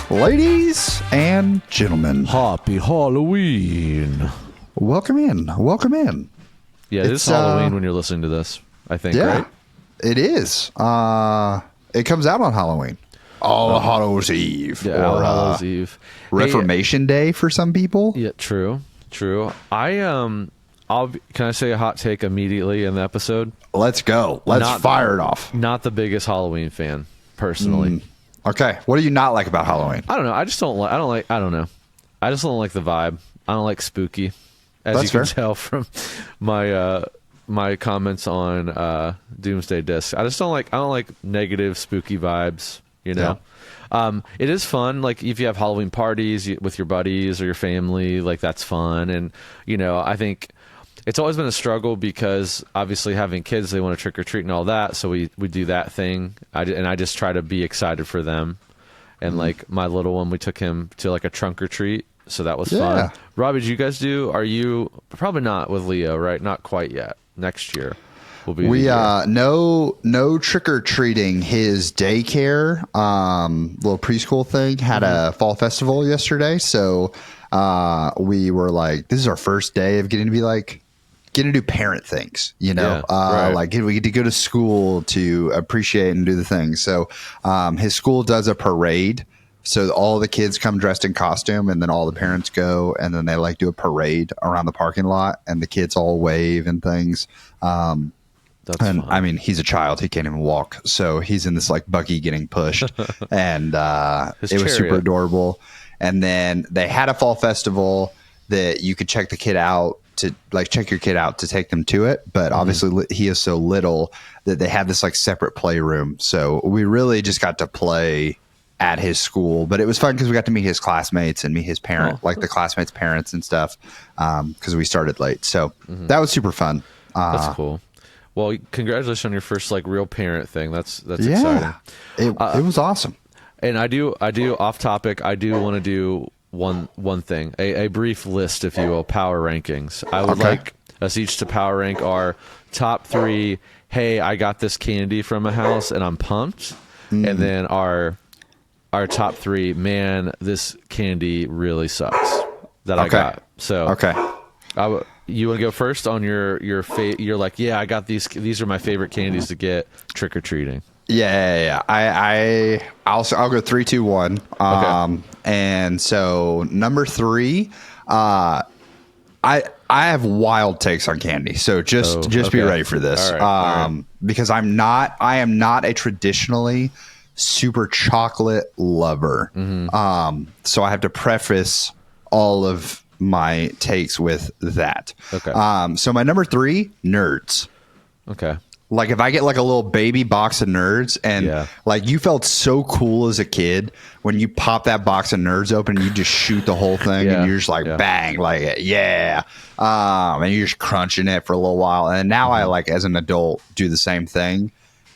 Ladies and gentlemen, Happy Halloween. welcome in. Welcome in. Yeah, it's Halloween when you're listening to this, I think, Yeah, right? it is. It comes out on Halloween. All Hallows Eve. Yeah, All Hallows Eve. Reformation Day for some people. Yeah, true. Can I say a hot take immediately in the episode? Let's go. Let's fire it off. Not the biggest Halloween fan, personally. Okay. What do you not like about Halloween? I don't know. I just don't like I don't know. I just don't like the vibe. I don't like spooky. As That's you can fair. tell from my comments on Doomsday Disc. I don't like negative spooky vibes, you know. Yeah. It is fun, like if you have Halloween parties with your buddies or your family, like that's fun. And you know, I think it's always been a struggle because obviously having kids, they want to trick or treat and all that, so we do that thing. I just try to be excited for them. And like my little one, we took him to like a trunk or treat, so that was fun. Robbie, did you guys do? Are you probably not with Leo, right? Not quite yet. Next year will be. No trick or treating. His daycare, little preschool thing had a fall festival yesterday, so we were like, this is our first day of getting to do parent things, you know. Right. Like we get to go to school to appreciate and do the things. So his school does a parade. So all the kids come dressed in costume, and then all the parents go, and then they like do a parade around the parking lot, and the kids all wave and things. That's and fun. I mean, he's a child; he can't even walk, so he's in this like buggy getting pushed, and it was super adorable. And then they had a fall festival that you could check your kid out to take them to it, but obviously he is so little that they have this like separate playroom. So we really just got to play at his school, but it was fun because we got to meet his classmates and meet his parent, like the classmates' parents and stuff, because we started late. So that was super fun. That's cool. Well, congratulations on your first like real parent thing. That's exciting. It was awesome. And I do off topic. I do want to do one thing, a brief list, if you will, power rankings. I would like us each to power rank our top 3. Hey, I got this candy from a house and I'm pumped. And then our top 3, man, this candy really sucks that I got. So you want to go first on your you're like, yeah, I got these are my favorite candies to get trick or treating. Yeah. I'll go 3, 2, 1. And so number 3, I have wild takes on candy. So just be ready for this. All right. Because I am not a traditionally super chocolate lover. So I have to preface all of my takes with that. So my number 3, Nerds. Okay. Like if I get like a little baby box of Nerds, and like you felt so cool as a kid when you pop that box of Nerds open and you just shoot the whole thing and you're just like bang, like and you're just crunching it for a little while. And now I like as an adult do the same thing,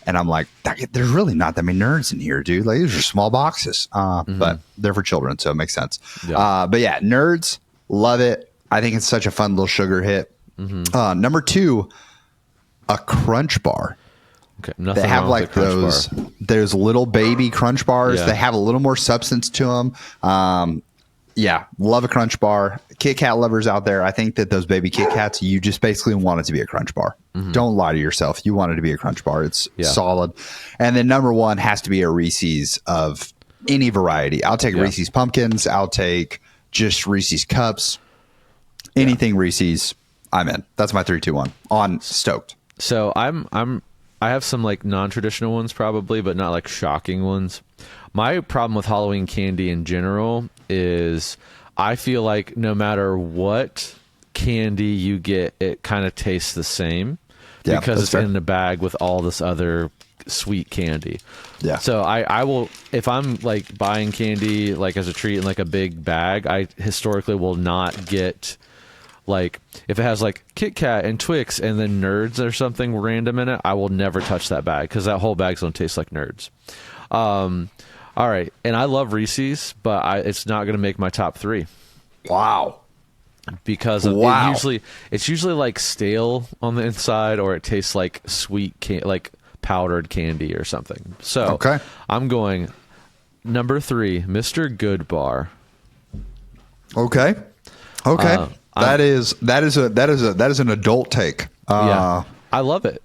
and I'm like, there's really not that many Nerds in here, dude. Like these are small boxes, but they're for children, so it makes sense. But yeah, Nerds, love it. I think it's such a fun little sugar hit. Number 2. A Crunch Bar. Okay, nothing they have wrong like with those little baby Crunch Bars. They have a little more substance to them. Love a Crunch Bar. Kit Kat lovers out there, I think that those baby Kit Kats, you just basically want it to be a Crunch Bar. Don't lie to yourself. You want it to be a Crunch Bar. It's solid. And then number 1 has to be a Reese's of any variety. I'll take Reese's Pumpkins. I'll take just Reese's Cups. Anything Reese's, I'm in. That's my 3, 2, 1 on stoked. So I have some like non-traditional ones probably, but not like shocking ones. My problem with Halloween candy in general is I feel like no matter what candy you get, it kind of tastes the same because it's in a bag with all this other sweet candy. So I will, if I'm like buying candy like as a treat in like a big bag, I historically will not get like if it has like Kit Kat and Twix and then Nerds or something random in it, I will never touch that bag because that whole bag's gonna taste like Nerds. All right, and I love Reese's, but it's not gonna make my top 3. Wow. Because it's usually like stale on the inside, or it tastes like sweet like powdered candy or something. So I'm going Number 3, Mr. Good Bar. Okay. That is an adult take. Yeah. I love it.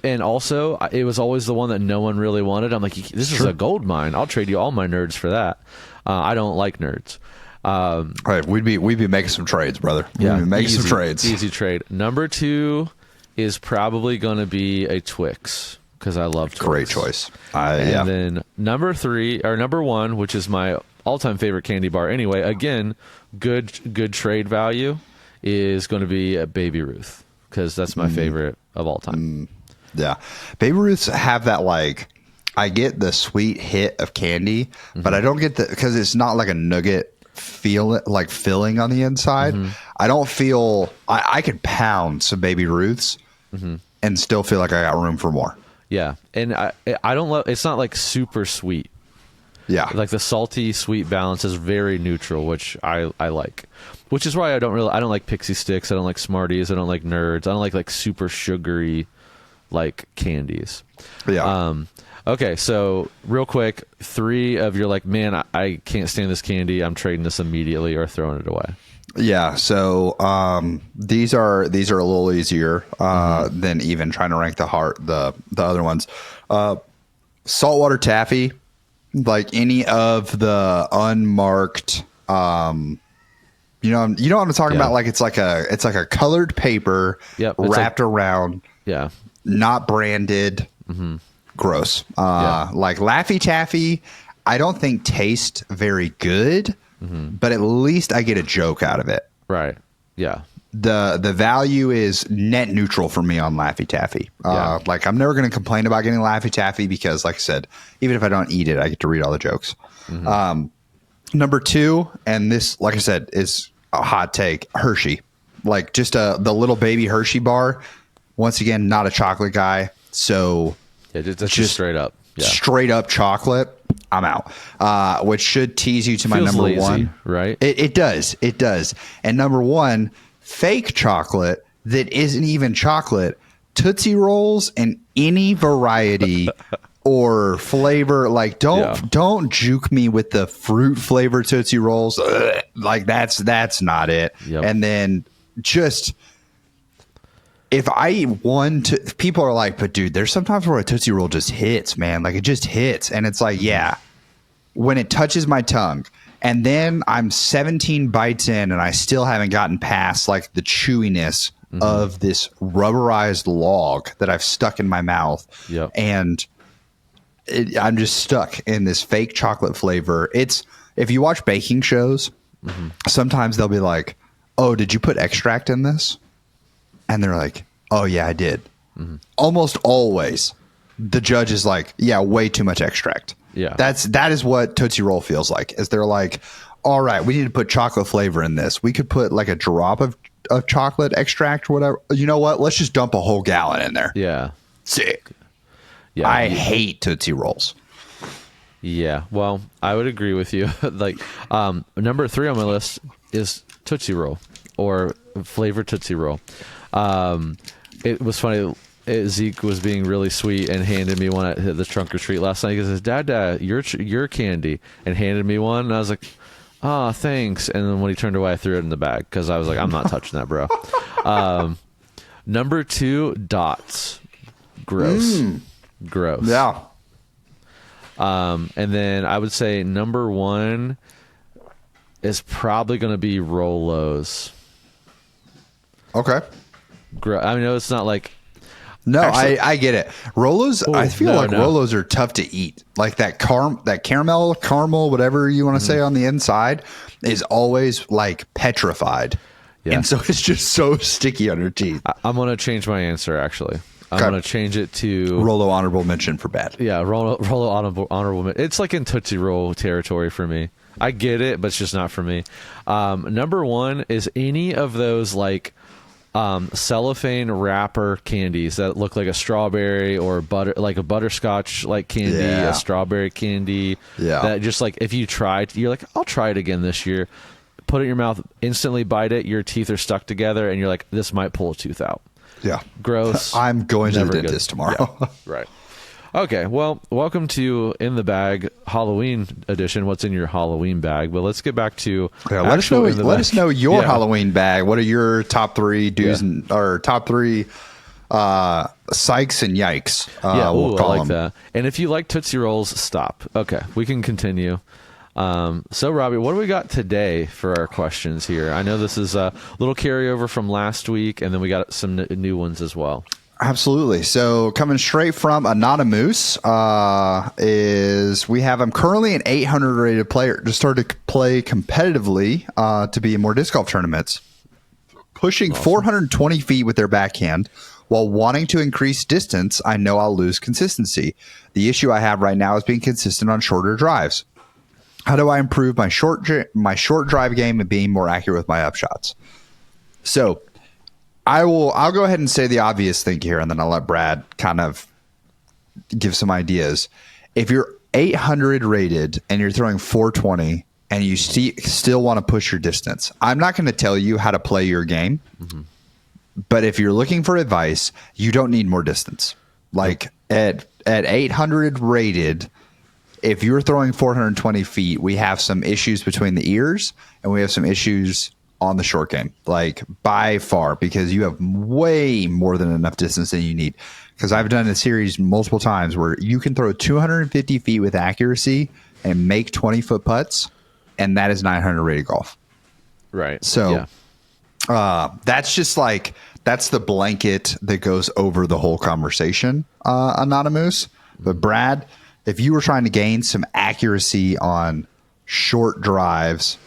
And also, it was always the one that no one really wanted. I'm like, this is a gold mine. I'll trade you all my nerds for that. I don't like nerds. All right, we'd be making some trades, brother. We'd be making some trades. Easy trade. Number 2 is probably going to be a Twix, because I love Twix. Great choice. Then number 1, which is my all-time favorite candy bar anyway, again, good trade value, is going to be a Baby Ruth, because that's my favorite of all time. Yeah. Baby Ruths have that, like, I get the sweet hit of candy, but I don't get because it's not like a nugget filling on the inside. I don't feel, I could pound some Baby Ruths and still feel like I got room for more. Yeah. And I don't love, it's not like super sweet. Yeah. Like the salty sweet balance is very neutral, which I like. Which is why I don't like Pixie Sticks, I don't like Smarties, I don't like Nerds, I don't like super sugary like candies. Yeah. Okay, so real quick, 3 of you're like, man, I can't stand this candy, I'm trading this immediately or throwing it away. Yeah, so these are a little easier than even trying to rank the other ones. Saltwater taffy, like any of the unmarked, you know what I'm talking about? Like it's like a colored paper wrapped around, not branded. Gross. Like Laffy Taffy, I don't think taste very good, but at least I get a joke out of it. Right. Yeah. The value is net neutral for me on Laffy Taffy. Like I'm never going to complain about getting Laffy Taffy because, like I said, even if I don't eat it, I get to read all the jokes. Number 2, and this, like I said, is a hot take, Hershey. Like just the little baby Hershey bar. Once again, not a chocolate guy, so that's just straight up. Yeah. Straight up chocolate, I'm out. Which should tease you to my number lazy, 1. Right? It does. And number 1, fake chocolate that isn't even chocolate, Tootsie Rolls in any variety or flavor. Like don't juke me with the fruit flavored Tootsie Rolls. Ugh, like that's not it. Yep. And then just, if I eat one, people are like, but dude, there's sometimes where a Tootsie Roll just hits, man. Like it just hits. And it's like, yeah, when it touches my tongue and then I'm 17 bites in and I still haven't gotten past like the chewiness of this rubberized log that I've stuck in my mouth. Yep. And I'm just stuck in this fake chocolate flavor. It's, if you watch baking shows, sometimes they'll be like, oh, did you put extract in this? And they're like, oh, yeah, I did. Almost always the judge is like, yeah, way too much extract. Yeah. That is what Tootsie Roll feels like, is they're like, all right, we need to put chocolate flavor in this. We could put like a drop of chocolate extract or whatever. You know what? Let's just dump a whole gallon in there. Yeah. Sick. Yeah. I hate Tootsie Rolls. Yeah. Well, I would agree with you. Like, number 3 on my list is Tootsie Roll or flavored Tootsie Roll. It was funny. Zeke was being really sweet and handed me one at the trunk or treat last night. He says, Dad, your candy, and handed me one. And I was like, oh, thanks. And then when he turned away, I threw it in the bag because I was like, I'm not touching that, bro. Number 2, Dots. Gross. Gross. Yeah. And then I would say number 1 is probably going to be Rolos. Okay. I mean, it's not like... No, actually, I get it. Rolos, I feel like Rolos are tough to eat. Like that caramel, whatever you want to say on the inside is always like petrified. Yeah. And so it's just so sticky on your teeth. I'm going to change my answer, actually. I'm going to change it to... Rolo honorable mention for bad. Yeah, Rolo honorable mention. It's like in Tootsie Roll territory for me. I get it, but it's just not for me. Number 1 is any of those like... cellophane wrapper candies that look like a strawberry or butter, like a butterscotch like candy, a strawberry candy. Yeah. That just like, if you try it, you're like, I'll try it again this year. Put it in your mouth, instantly bite it. Your teeth are stuck together and you're like, this might pull a tooth out. Yeah. Gross. I'm going to the dentist tomorrow. Yeah. Right. Okay, well, welcome to In the Bag Halloween edition. What's in your Halloween bag? But let's get back to let us know your Halloween bag. What are your top three do's or top three Sykes and yikes? We'll call I like them. That. And if you like Tootsie Rolls, stop. Okay, we can continue. So, Robbie, what do we got today for our questions here? I know this is a little carryover from last week, and then we got some new ones as well. Absolutely. So coming straight from Anonymous is we have I'm currently an 800 rated player. Just started to play competitively to be in more disc golf tournaments. Pushing awesome. 420 feet with their backhand while wanting to increase distance. I know I'll lose consistency. The issue I have right now is being consistent on shorter drives. How do I improve my short drive game and being more accurate with my upshots? So I'll go ahead and say the obvious thing here, and then I'll let Brad kind of give some ideas. If you're 800 rated and you're throwing 420 and you still want to push your distance, I'm not going to tell you how to play your game. Mm-hmm. But if you're looking for advice, you don't need more distance. Like at 800 rated, if you're throwing 420 feet, we have some issues between the ears and we have some issues on the short game, like by far, because you have way more than enough distance than you need. Because I've done a series multiple times where you can throw 250 feet with accuracy and make 20-foot putts, and that is 900 rated golf. Right. So that's just like, that's the blanket that goes over the whole conversation, Anonymous. But Brad, if you were trying to gain some accuracy on short drives,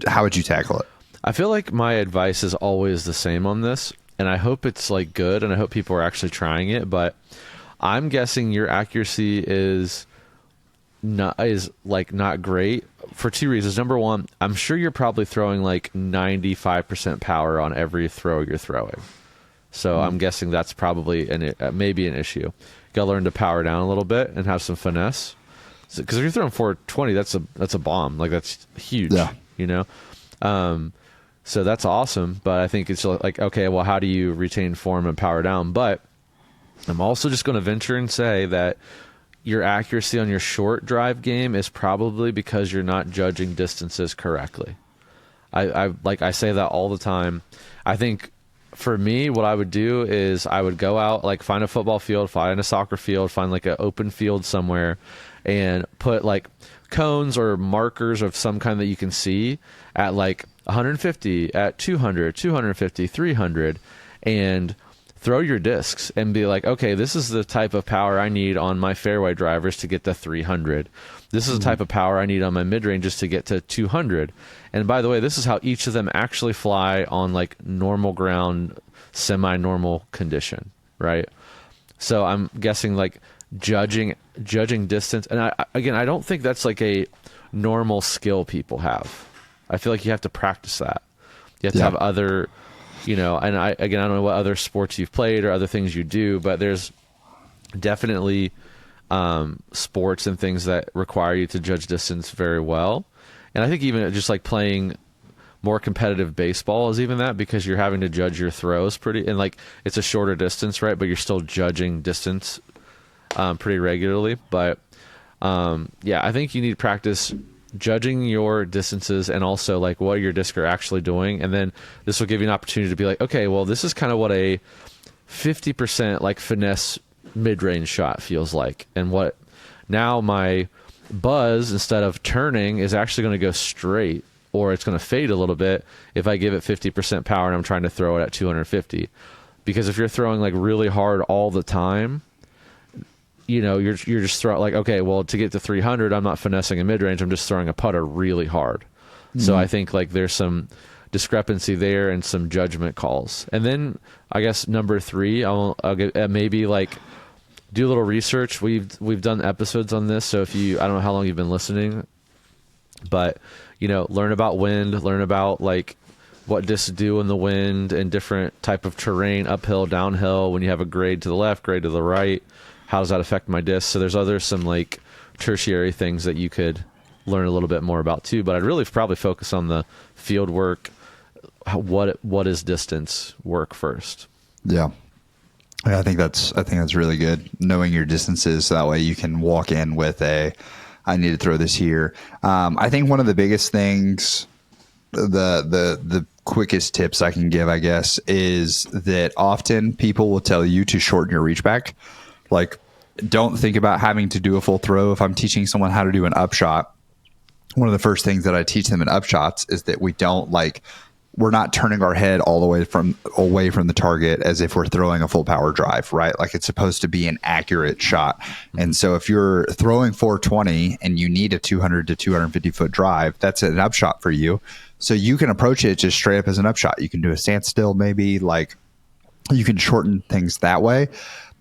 how would you tackle it? I feel like my advice is always the same on this, and I hope it's like good, and I hope people are actually trying it. But I'm guessing your accuracy is not great for two reasons. Number one, I'm sure you're probably throwing like 95% power on every throw you're throwing. So I'm guessing that's probably maybe an issue. Got to learn to power down a little bit and have some finesse. Because if you're throwing 420, that's a bomb. Like, that's huge, you know? So that's awesome. But I think it's like, okay, well, how do you retain form and power down? But I'm also just going to venture and say that your accuracy on your short drive game is probably because you're not judging distances correctly. I say that all the time. I think for me, what I would do is I would go out, like find a football field, find a soccer field, find like an open field somewhere, and put like cones or markers of some kind that you can see at like 150, at 200, 250, 300, and throw your discs and be like, okay, this is the type of power I need on my fairway drivers to get to 300. This is the type of power I need on my mid-ranges to get to 200. And by the way, this is how each of them actually fly on like normal ground, semi-normal condition, right? So I'm guessing like judging distance. And I don't think that's like a normal skill people have. I feel like you have to practice that. You have to have other, and I don't know what other sports you've played or other things you do, but there's definitely sports and things that require you to judge distance very well. And I think even just like playing more competitive baseball is even that, because you're having to judge your throws and like it's a shorter distance, right? But you're still judging distance pretty regularly. But I think you need to practice judging your distances and also like what your discs are actually doing. And then this will give you an opportunity to be like, okay, well, this is kind of what a 50% like finesse mid-range shot feels like. And what now my buzz, instead of turning, is actually going to go straight, or it's going to fade a little bit if I give it 50% power and I'm trying to throw it at 250. Because if you're throwing like really hard all the time, you're just throwing like, okay, well, to get to 300, I'm not finessing a mid-range, I'm just throwing a putter really hard. Mm-hmm. So I think like there's some discrepancy there and some judgment calls. And then I guess number 3, I'll get, maybe like do a little research. We've done episodes on this, so if I don't know how long you've been listening, but learn about wind, learn about like what discs do in the wind and different type of terrain, uphill, downhill, when you have a grade to the left, grade to the right. How does that affect my disc? So there's some like tertiary things that you could learn a little bit more about too. But I'd really probably focus on the field work. What is distance work first? Yeah. Yeah, I think that's really good. Knowing your distances, so that way you can walk in with I need to throw this here. I think one of the biggest things, the quickest tips I can give, I guess, is that often people will tell you to shorten your reach back. Like, don't think about having to do a full throw. If I'm teaching someone how to do an upshot, one of the first things that I teach them in upshots is that we're not turning our head all the way away from the target as if we're throwing a full power drive, right? Like, it's supposed to be an accurate shot. And so if you're throwing 420 and you need a 200 to 250 foot drive, that's an upshot for you. So you can approach it just straight up as an upshot. You can do a standstill, maybe, like, you can shorten things that way.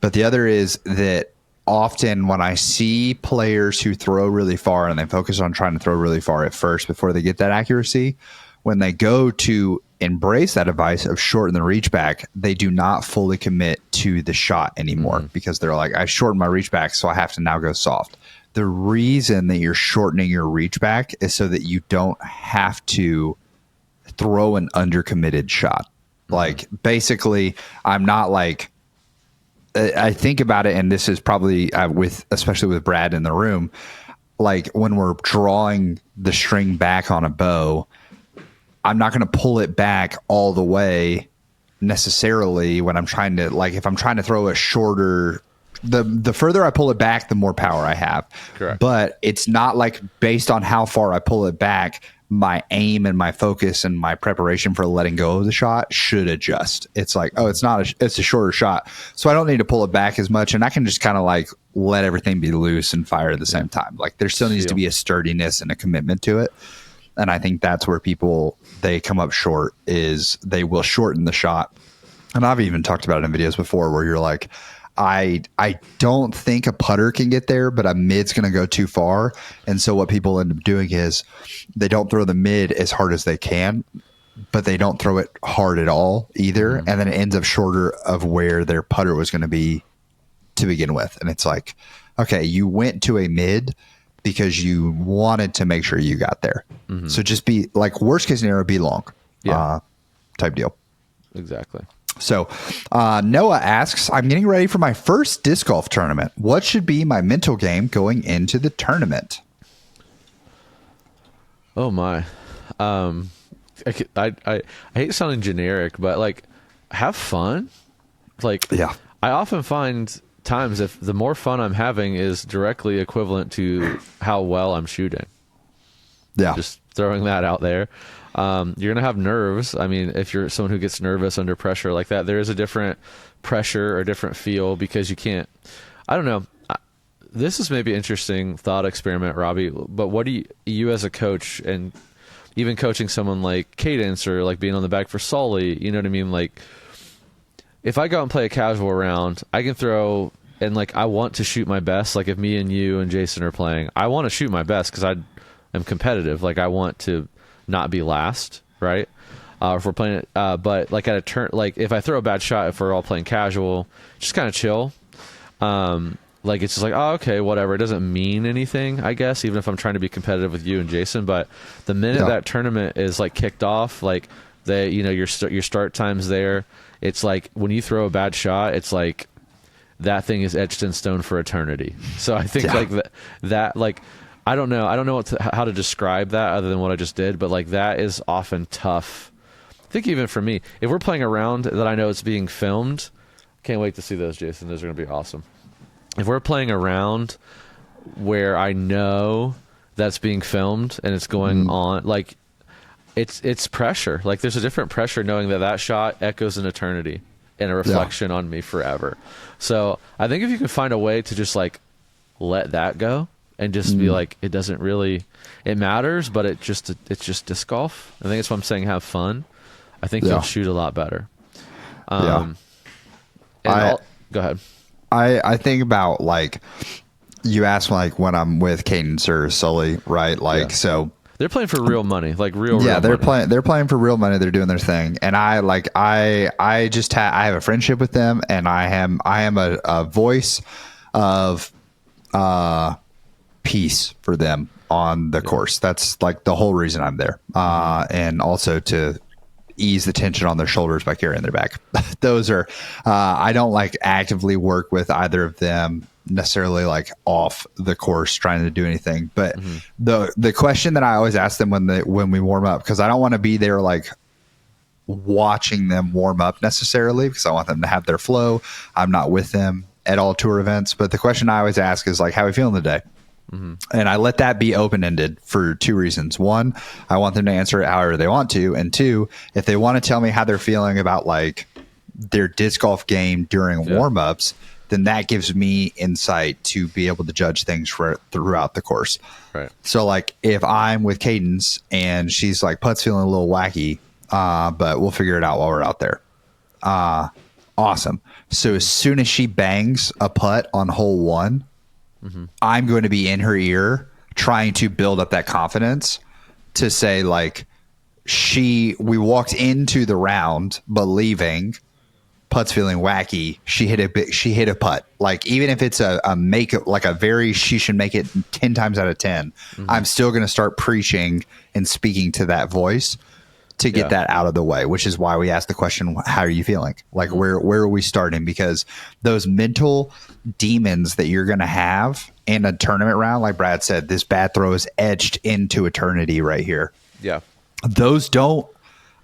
But the other is that often when I see players who throw really far and they focus on trying to throw really far at first before they get that accuracy, when they go to embrace that advice of shorten the reach back, they do not fully commit to the shot anymore because they're like, I shortened my reach back, so I have to now go soft. The reason that you're shortening your reach back is so that you don't have to throw an undercommitted shot. Like, basically, I'm not like, I think about it, and this is probably especially with Brad in the room, like when we're drawing the string back on a bow, I'm not going to pull it back all the way necessarily when I'm trying to, like, if I'm trying to throw a shorter, the further I pull it back, the more power I have. Correct. But it's not like based on how far I pull it back, my aim and my focus and my preparation for letting go of the shot should adjust. It's like, oh, it's a shorter shot, so I don't need to pull it back as much, and I can just kind of like let everything be loose and fire at the same time. Like, there still needs to be a sturdiness and a commitment to it. And I think that's where they come up short, is they will shorten the shot. And I've even talked about it in videos before where you're like, I don't think a putter can get there, but a mid's going to go too far. And so what people end up doing is they don't throw the mid as hard as they can, but they don't throw it hard at all either. And then it ends up shorter of where their putter was going to be to begin with. And it's like, okay, you went to a mid because you wanted to make sure you got there. So just be like, worst case scenario, be long, type deal. Exactly. So Noah asks, I'm getting ready for my first disc golf tournament. What should be my mental game going into the tournament? Oh my. I hate sounding generic, but like, have fun. Like, yeah, I often find times if the more fun I'm having is directly equivalent to how well I'm shooting. Yeah. Just throwing that out there. You're going to have nerves. I mean, if you're someone who gets nervous under pressure like that, there is a different pressure or different feel because you can't, I don't know. This is maybe an interesting thought experiment, Robbie, but what do you as a coach, and even coaching someone like Cadence or like being on the back for Sully, you know what I mean? Like, if I go out and play a casual round, I can throw, and like, I want to shoot my best. Like, if me and you and Jason are playing, I want to shoot my best because I am competitive. Like, I want to not be last, right? If we're playing it, but like at a turn, like if I throw a bad shot, if we're all playing casual, just kind of chill. Like, it's just like, oh, okay, whatever. It doesn't mean anything, I guess, even if I'm trying to be competitive with you and Jason. But the minute that tournament is like kicked off, like your start time's there. It's like when you throw a bad shot, it's like that thing is etched in stone for eternity. So I think like that like, I don't know how to describe that other than what I just did, but like that is often tough. I think even for me, if we're playing a round that I know it's being filmed, can't wait to see those, Jason. Those are going to be awesome. If we're playing a round where I know that's being filmed and it's going on, like it's pressure. Like, there's a different pressure knowing that shot echoes in eternity and a reflection on me forever. So I think if you can find a way to just like let that go and just be like, it doesn't really, it matters, but it's just disc golf. I think that's what I'm saying. Have fun. I think you'll shoot a lot better. Go ahead. I think about, like, you asked like when I'm with Cadence or Sully, right? Like, so they're playing for real money, like real. Yeah, they're money. They're playing for real money. They're doing their thing, and I have a friendship with them, and I am a voice of peace for them on the course. That's like the whole reason I'm there, and also to ease the tension on their shoulders by carrying their bag. Those are, I don't like actively work with either of them necessarily like off the course trying to do anything. But the question that I always ask them when we warm up, because I don't want to be there like watching them warm up necessarily, because I want them to have their flow. I'm not with them at all tour events. But the question I always ask is like, how are we feeling today? And I let that be open-ended for two reasons. One, I want them to answer it however they want to. And two, if they want to tell me how they're feeling about like their disc golf game during warm-ups, then that gives me insight to be able to judge things throughout the course. Right. So like if I'm with Cadence and she's like, putt's feeling a little wacky, but we'll figure it out while we're out there. Awesome. So as soon as she bangs a putt on hole 1, I'm going to be in her ear trying to build up that confidence to say like we walked into the round believing putt's feeling wacky. She hit a putt. Like even if it's she should make it 10 times out of 10, I'm still going to start preaching and speaking to that voice to get that out of the way, which is why we ask the question, how are you feeling? Like where are we starting? Because those mental demons that you're going to have in a tournament round, like Brad said, this bad throw is etched into eternity right here. Yeah. Those don't,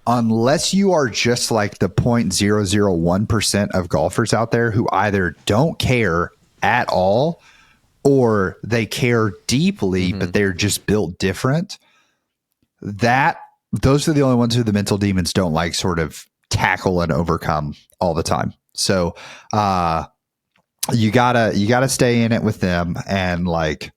unless you are just like the 0.001% of golfers out there who either don't care at all or they care deeply, but they're just built different. Those are the only ones who the mental demons don't like sort of tackle and overcome all the time. So you gotta stay in it with them, and like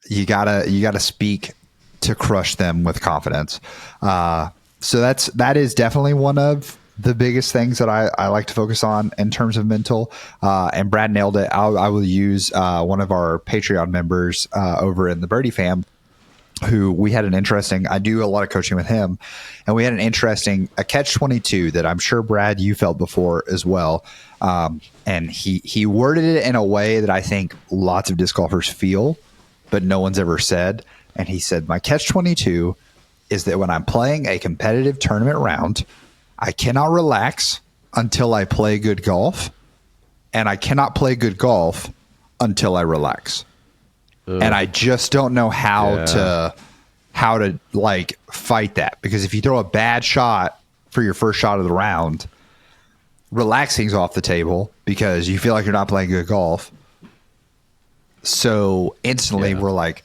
you gotta speak to crush them with confidence. So that is definitely one of the biggest things that I like to focus on in terms of mental. And Brad nailed it. I will use one of our Patreon members over in the Birdie fam, who we had I do a lot of coaching with him, and we had a catch-22 that I'm sure, Brad, you felt before as well. And he worded it in a way that I think lots of disc golfers feel, but no one's ever said. And he said, my catch-22 is that when I'm playing a competitive tournament round, I cannot relax until I play good golf, and I cannot play good golf until I relax. Ugh. And I just don't know how to like fight that, because if you throw a bad shot for your first shot of the round, relaxing's off the table because you feel like you're not playing good golf. So instantly we're like,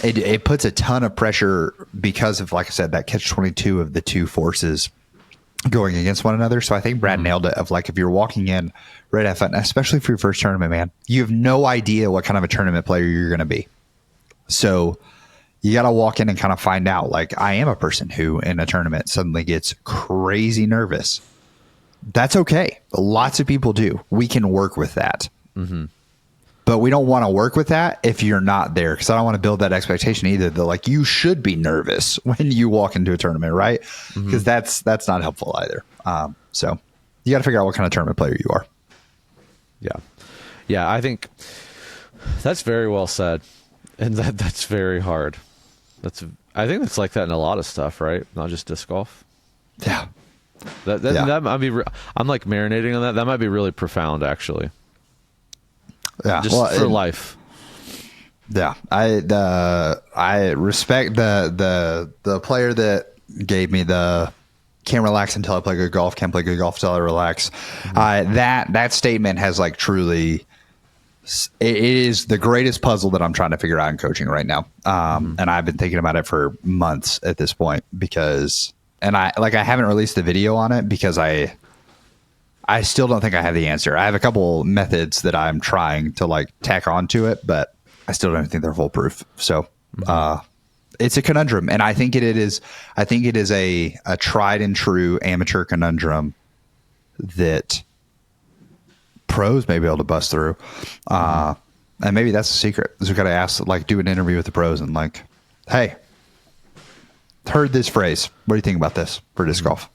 it puts a ton of pressure because of, like I said, that catch-22 of the two forces going against one another. So I think Brad nailed it, of like, if you're walking in right at fun, especially for your first tournament, man, you have no idea what kind of a tournament player you're going to be. So you got to walk in and kind of find out. Like, I am a person who in a tournament suddenly gets crazy nervous. That's okay. Lots of people do. We can work with that. But we don't want to work with that if you're not there, because I don't want to build that expectation either that like you should be nervous when you walk into a tournament, right? Because that's not helpful either. So you got to figure out what kind of tournament player you are. Yeah, I think that's very well said, and that's very hard. I think it's like that in a lot of stuff, right? Not just disc golf. Yeah. That might be. I'm like marinating on that. That might be really profound, actually. Yeah, just for life. Yeah, I respect the player that gave me the can't relax until I play good golf, can't play good golf until I relax. That statement has like truly, it is the greatest puzzle that I'm trying to figure out in coaching right now. And I've been thinking about it for months at this point, because I haven't released the video on it because I still don't think I have the answer. I have a couple methods that I'm trying to like tack onto it, but I still don't think they're foolproof. So it's a conundrum, and I think it is a tried and true amateur conundrum that pros may be able to bust through. And maybe that's the secret. Is we got to ask, like, do an interview with the pros and like, hey, heard this phrase. What do you think about this for disc golf?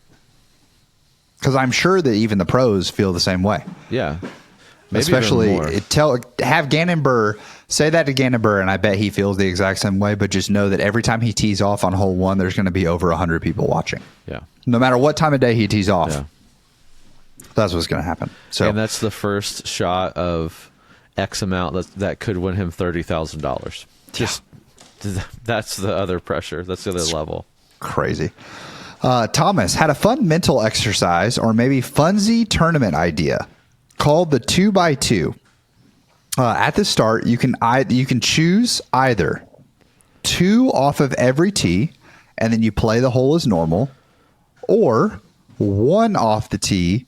Because I'm sure that even the pros feel the same way. Yeah. Maybe Especially have Gannon Burr say that to Gannon Burr, and I bet he feels the exact same way. But just know that every time he tees off on hole 1, there's going to be over 100 people watching. Yeah. No matter what time of day he tees off, that's what's going to happen. So, and that's the first shot of X amount that could win him $30,000. Just that's the other pressure. That's the other level. Crazy. Thomas had a fun mental exercise, or maybe funsy tournament idea, called the 2x2. At the start, you can choose either 2 off of every tee, and then you play the hole as normal, or 1 off the tee,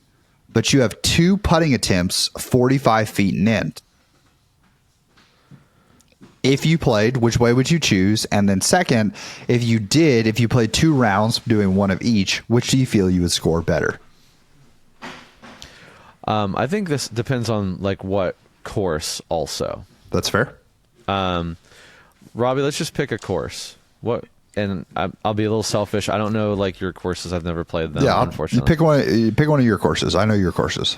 but you have 2 putting attempts 45 feet in end. If you played, which way would you choose? And then second, if you played 2 rounds doing 1 of each, which do you feel you would score better? I think this depends on like what course also. That's fair. Robbie, let's just pick a course. And I'll be a little selfish. I don't know like your courses. I've never played them. Yeah, unfortunately. You pick one of your courses. I know your courses.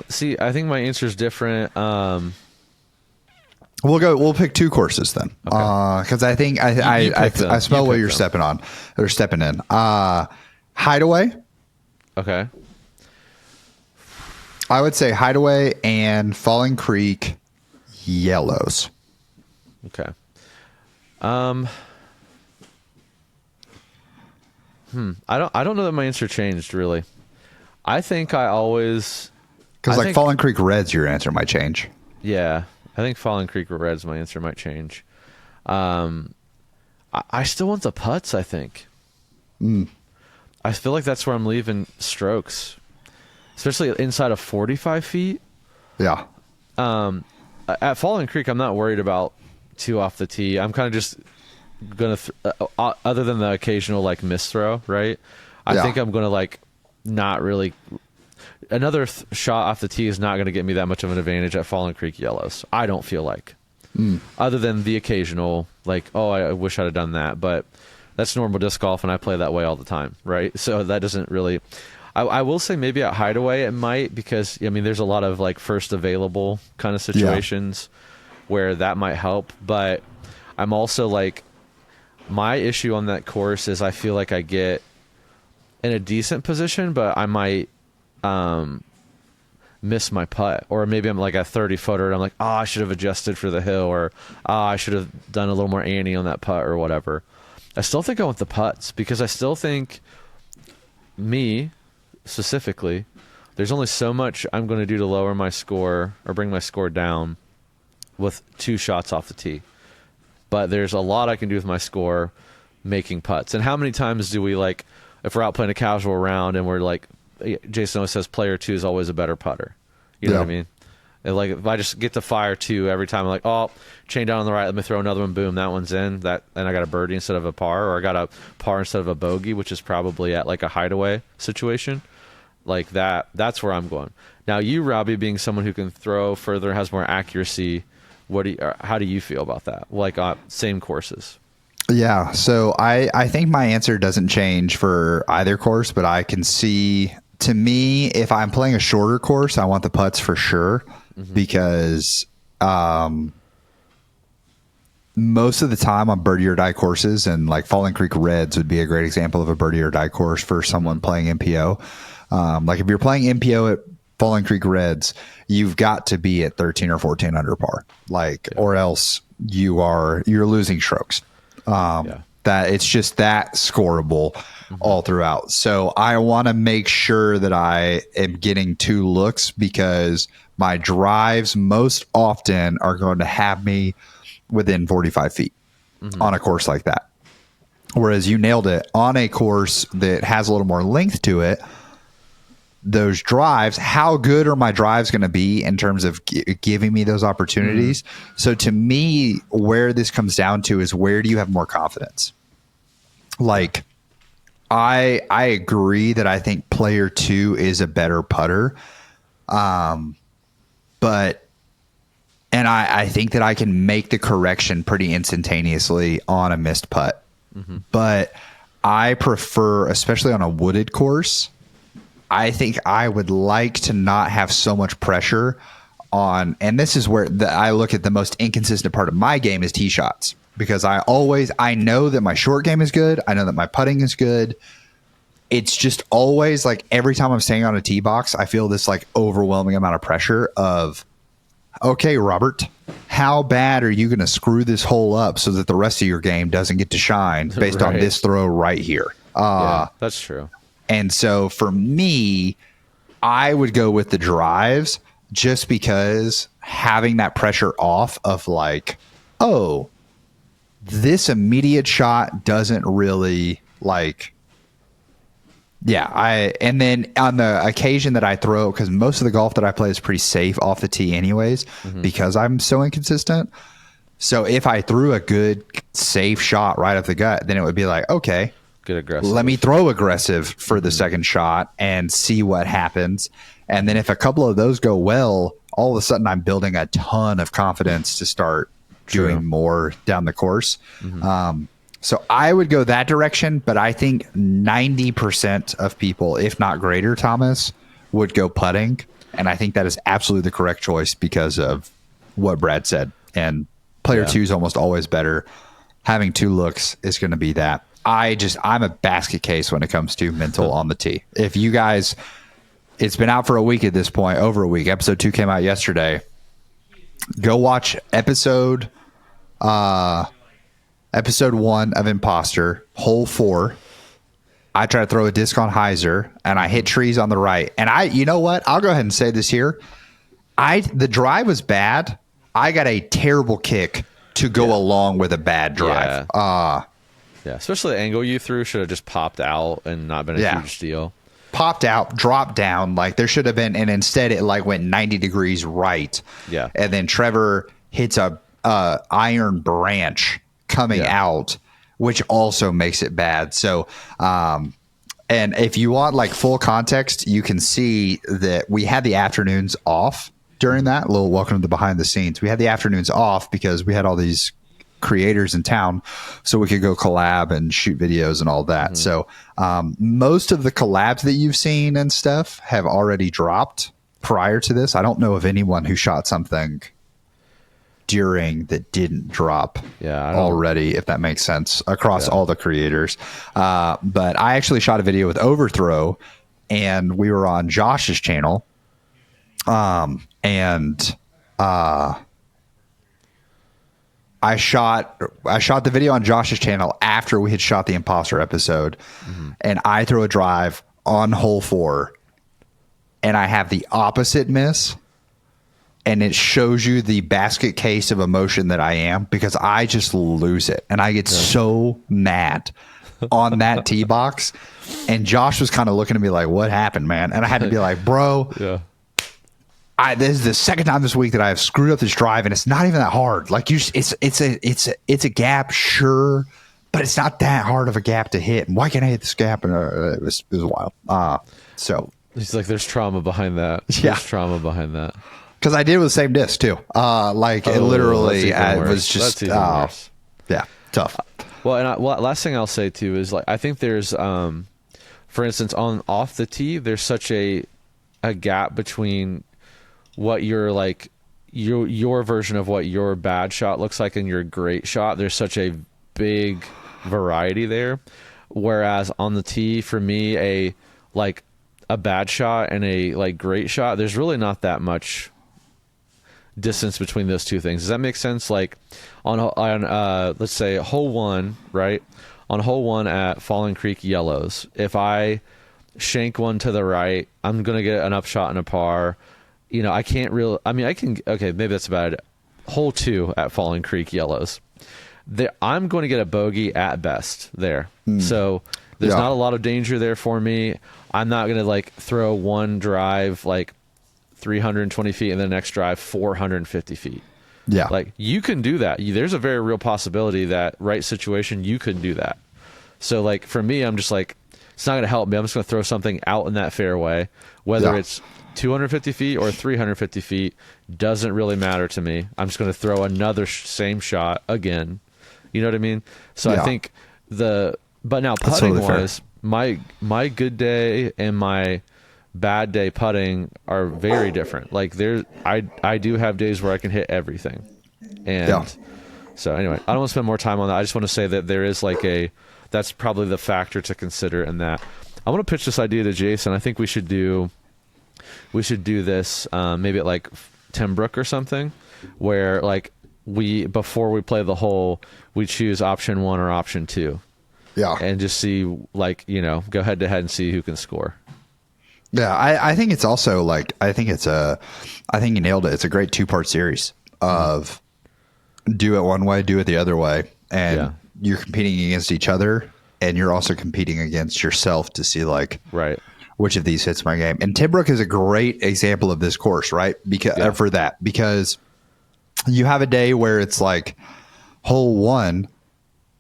See, I think my answer is different. We'll pick 2 courses then. Okay. Cause I think I smell what you're stepping on or stepping in. Hideaway. Okay. I would say Hideaway and Falling Creek Yellows. Okay. I don't know that my answer changed really. I think I always because Falling Creek Reds, your answer might change. Yeah, I think Falling Creek Reds, my answer might change. I still want the putts. I think. I feel like that's where I'm leaving strokes, especially inside of 45 feet. Yeah. At Falling Creek, I'm not worried about 2 off the tee. I'm kind of just gonna other than the occasional like miss throw, right? I think I'm gonna like not really another shot off the tee is not gonna get me that much of an advantage at Falling Creek Yellows. I don't feel like other than the occasional like, oh, I wish I'd have done that, but that's normal disc golf and I play that way all the time, right? So that doesn't really. I will say maybe at Hideaway it might, because I mean there's a lot of like first available kind of situations where that might help, but I'm also like, my issue on that course is I feel like I get in a decent position, but I might miss my putt, or maybe I'm like a 30-footer and I'm like, oh, I should have adjusted for the hill, or I should have done a little more ante on that putt or whatever. I still think I want the putts, because I still think me specifically, there's only so much I'm going to do to lower my score or bring my score down with 2 shots off the tee. But there's a lot I can do with my score making putts. And how many times do we, like, if we're out playing a casual round and we're like, Jason always says player 2 is always a better putter. You know what I mean? And like, if I just get to fire 2 every time, I'm like, oh, chain down on the right, let me throw another one, boom, that one's in. And I got a birdie instead of a par, or I got a par instead of a bogey, which is probably at like a Hideaway situation. Like that's where I'm going. Now you, Robbie, being someone who can throw further, has more accuracy, how do you feel about that? Like same courses. Yeah. So I think my answer doesn't change for either course, but I can see, to me, if I'm playing a shorter course, I want the putts for sure, because most of the time on birdie or die courses, and like Falling Creek Reds would be a great example of a birdie or die course for someone playing MPO. Like if you're playing MPO at Falling Creek Reds, you've got to be at 13 or 14 under par, or else you're losing strokes. That it's just that scoreable all throughout. So I want to make sure that I am getting 2 looks, because my drives most often are going to have me within 45 feet on a course like that. Whereas you nailed it on a course that has a little more length to it. Those drives, how good are my drives going to be in terms of giving me those opportunities? So to me, where this comes down to is, where do you have more confidence? Like, I agree that I think player 2 is a better putter. I think that I can make the correction pretty instantaneously on a missed putt. But I prefer, especially on a wooded course, I think I would like to not have so much pressure on, and this is where I look at the most inconsistent part of my game is tee shots, because I know that my short game is good. I know that my putting is good. It's just always like every time I'm standing on a tee box, I feel this like overwhelming amount of pressure of, okay, Robert, how bad are you going to screw this hole up so that the rest of your game doesn't get to shine based on this throw right here? Yeah, that's true. And so for me, I would go with the drives just because having that pressure off of like, oh, this immediate shot doesn't really like. Yeah, and then on the occasion that I throw, because most of the golf that I play is pretty safe off the tee anyways, because I'm so inconsistent. So if I threw a good, safe shot right off the gut, then it would be like, okay, get aggressive. Let me throw aggressive for the second shot and see what happens. And then if a couple of those go well, all of a sudden I'm building a ton of confidence to start doing more down the course. So I would go that direction, but I think 90% of people, if not greater, Thomas, would go putting. And I think that is absolutely the correct choice because of what Brad said. And player two is almost always better. Having two looks is going to be that. I'm a basket case when it comes to mental on the tee. If you guys, it's been out for a week at this point, over a week. Episode 2 came out yesterday. Go watch episode 1 of Imposter, hole 4. I try to throw a disc on Hyzer, and I hit trees on the right. And you know what? I'll go ahead and say this here. The drive was bad. I got a terrible kick to go along with a bad drive. Yeah, especially the angle you threw should have just popped out and not been a huge deal. Popped out, dropped down, like there should have been, and instead it like went 90 degrees right. Yeah. And then Trevor hits a iron branch coming out, which also makes it bad. So, and if you want like full context, you can see that we had the afternoons off during that. A little welcome to the behind the scenes. We had the afternoons off because we had all these creators in town, so we could go collab and shoot videos and all that. So most of the collabs that you've seen and stuff have already dropped prior to this. I don't know of anyone who shot something during that didn't drop already, if that makes sense, across all the creators. But I actually shot a video with Overthrow, and we were on Josh's channel. I shot the video on Josh's channel after we had shot the Imposter episode, and I throw a drive on hole 4, and I have the opposite miss, and it shows you the basket case of emotion that I am, because I just lose it, and I get so mad on that tee box, and Josh was kind of looking at me like, "What happened, man?" And I had to be like, "Bro, this is the second time this week that I have screwed up this drive, and it's not even that hard. Like it's a gap, sure, but it's not that hard of a gap to hit. And why can't I hit this gap?" And it was wild. So he's like, "There's trauma behind that. There's trauma behind that." Because I did it with the same disc too. It literally was just tough. Well, and last thing I'll say too is like I think there's, for instance, off the tee, there's such a gap between what your like your version of what your bad shot looks like and your great shot. There's such a big variety there, whereas on the tee for me a bad shot and a like great shot, there's really not that much distance between those two things. Does that make sense? Like on let's say hole 1, right? On hole 1 at Fallen Creek Yellows, if I shank one to the right, I'm gonna get an upshot and a par. You know, I can't really, I mean, I can, okay, maybe that's bad. Hole 2 at Fallen Creek Yellows. I'm going to get a bogey at best there. So there's not a lot of danger there for me. I'm not going to like throw one drive like 320 feet and the next drive 450 feet. Yeah. Like you can do that. There's a very real possibility that right situation, you could do that. So like for me, I'm just like, it's not going to help me. I'm just going to throw something out in that fairway, whether it's 250 feet or 350 feet, doesn't really matter to me. I'm just going to throw another same shot again. You know what I mean? So I think but now putting wise, my good day and my bad day putting are very different. Like I do have days where I can hit everything. And so anyway, I don't want to spend more time on that. I just want to say that there is like that's probably the factor to consider in that. I want to pitch this idea to Jason. I think we should do this maybe at like Timbrook or something, where like before we play the hole, we choose option 1 or option 2. Yeah. And just see, like, go head to head and see who can score. Yeah. I think it's also like, I think you nailed it. It's a great 2-part series of do it one way, do it the other way. And you're competing against each other, and you're also competing against yourself to see like, which of these hits my game. And Timbrook is a great example of this course, right? Because you have a day where it's like hole 1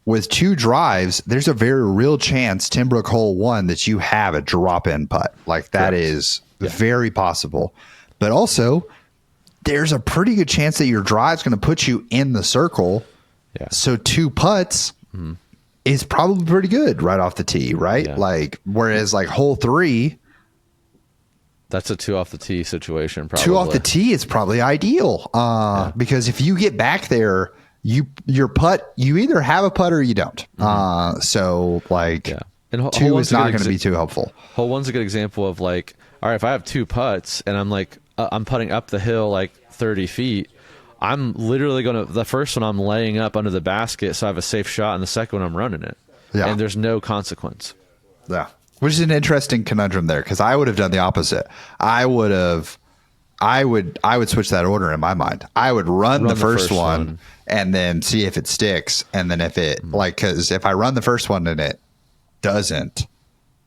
with 2 drives. There's a very real chance Timbrook hole 1 that you have a drop in putt. Like that is very possible. But also there's a pretty good chance that your drive's going to put you in the circle. Yeah. So 2 putts is probably pretty good right off the tee, right? Yeah. Like, whereas like hole 3, that's a 2 off the tee situation. Probably 2 off the tee is probably ideal. Because if you get back there, your putt, you either have a putt or you don't. So like, and 2 is not going to be too helpful. Hole 1's a good example of like, all right, if I have 2 putts and I'm like, I'm putting up the hill like 30 feet, I'm literally the first one I'm laying up under the basket, so I have a safe shot, and the second one I'm running it. Yeah. And there's no consequence. Yeah. Which is an interesting conundrum there, because I would have done the opposite. I would switch that order in my mind. I would run the first one and then see if it sticks. And then if it because if I run the first one and it doesn't,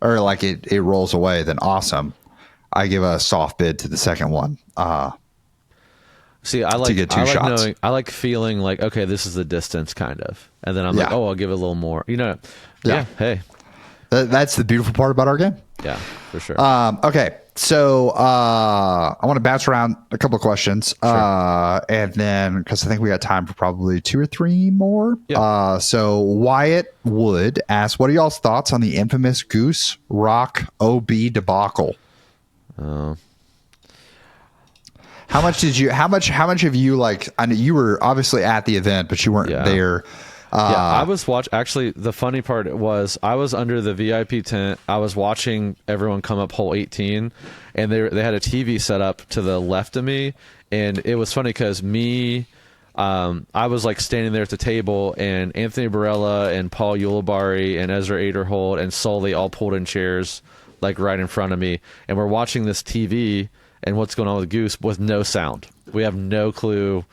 or like it rolls away, then awesome. I give a soft bid to the second one. See, I like to get 2 shots. I like feeling like, okay, this is the distance kind of. And then I'm like, oh, I'll give it a little more, Yeah. Hey, that's the beautiful part about our game. Yeah, for sure. Okay. So, I want to bounce around a couple of questions, and then, cause I think we got time for probably 2 or 3 more. Yeah. So Wyatt Wood asks, what are y'all's thoughts on the infamous Goose Rock OB debacle? How much have you like, I know you were obviously at the event, but you weren't there. I was actually, the funny part was I was under the VIP tent. I was watching everyone come up hole 18, and they had a TV set up to the left of me. And it was funny because I was like standing there at the table, and Anthony Barella and Paul Ulibarri and Ezra Aderholt and Sully all pulled in chairs like right in front of me. And we're watching this TV and what's going on with Goose with no sound. We have no clue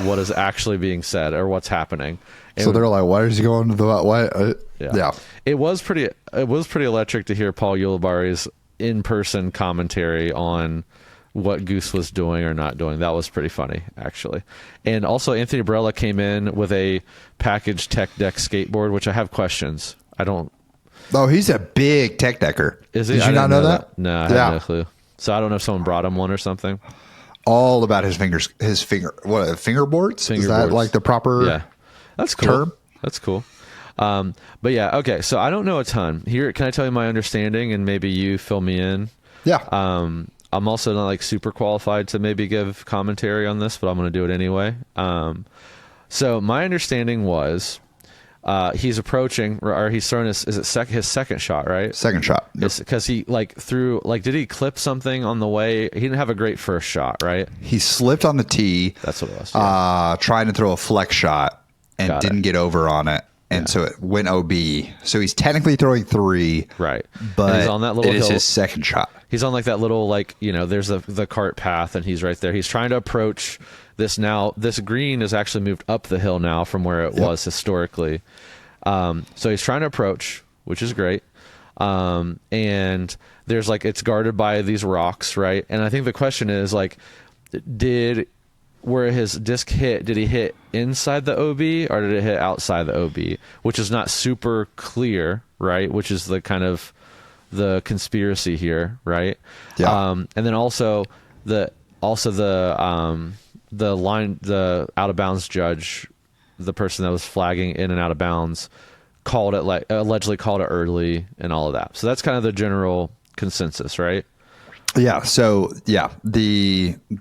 what is actually being said or what's happening. And so they're like, why is he going to the what? Yeah. It was pretty electric to hear Paul Ulibarri's in-person commentary on what Goose was doing or not doing. That was pretty funny, actually. And also Anthony Barella came in with a packaged Tech Deck skateboard, which I have questions. I don't. Oh, he's a big Tech Decker. Is he? Did you not know that? No, I had no clue. So I don't know if someone brought him one or something. All about his fingerboards? Is that like the proper? Yeah, that's cool. Term? That's cool. But yeah, okay. So I don't know a ton here. Can I tell you my understanding and maybe you fill me in? Yeah. I'm also not like super qualified to maybe give commentary on this, but I'm going to do it anyway. So my understanding was he's approaching, or he's throwing his second shot, right? Second shot. Because he threw, did he clip something on the way? He didn't have a great first shot, right? He slipped on the tee. That's what it was. Yeah. Trying to throw a flex shot and didn't get over on it. And so it went OB. So he's technically throwing 3. Right. But and he's on that little it is hill. his second shot. He's on that little, there's the cart path, and he's right there. He's trying to approach this now. This green has actually moved up the hill now from where it was historically. So he's trying to approach, which is great. And there's it's guarded by these rocks, right? And I think the question is where his disc hit, did he hit inside the OB or did it hit outside the OB? Which is not super clear, right? Which is the kind of the conspiracy here, right? Yeah. And then also the out of bounds judge, the person that was flagging in and out of bounds, called it allegedly called it early and all of that. So that's kind of the general consensus, right? Yeah. So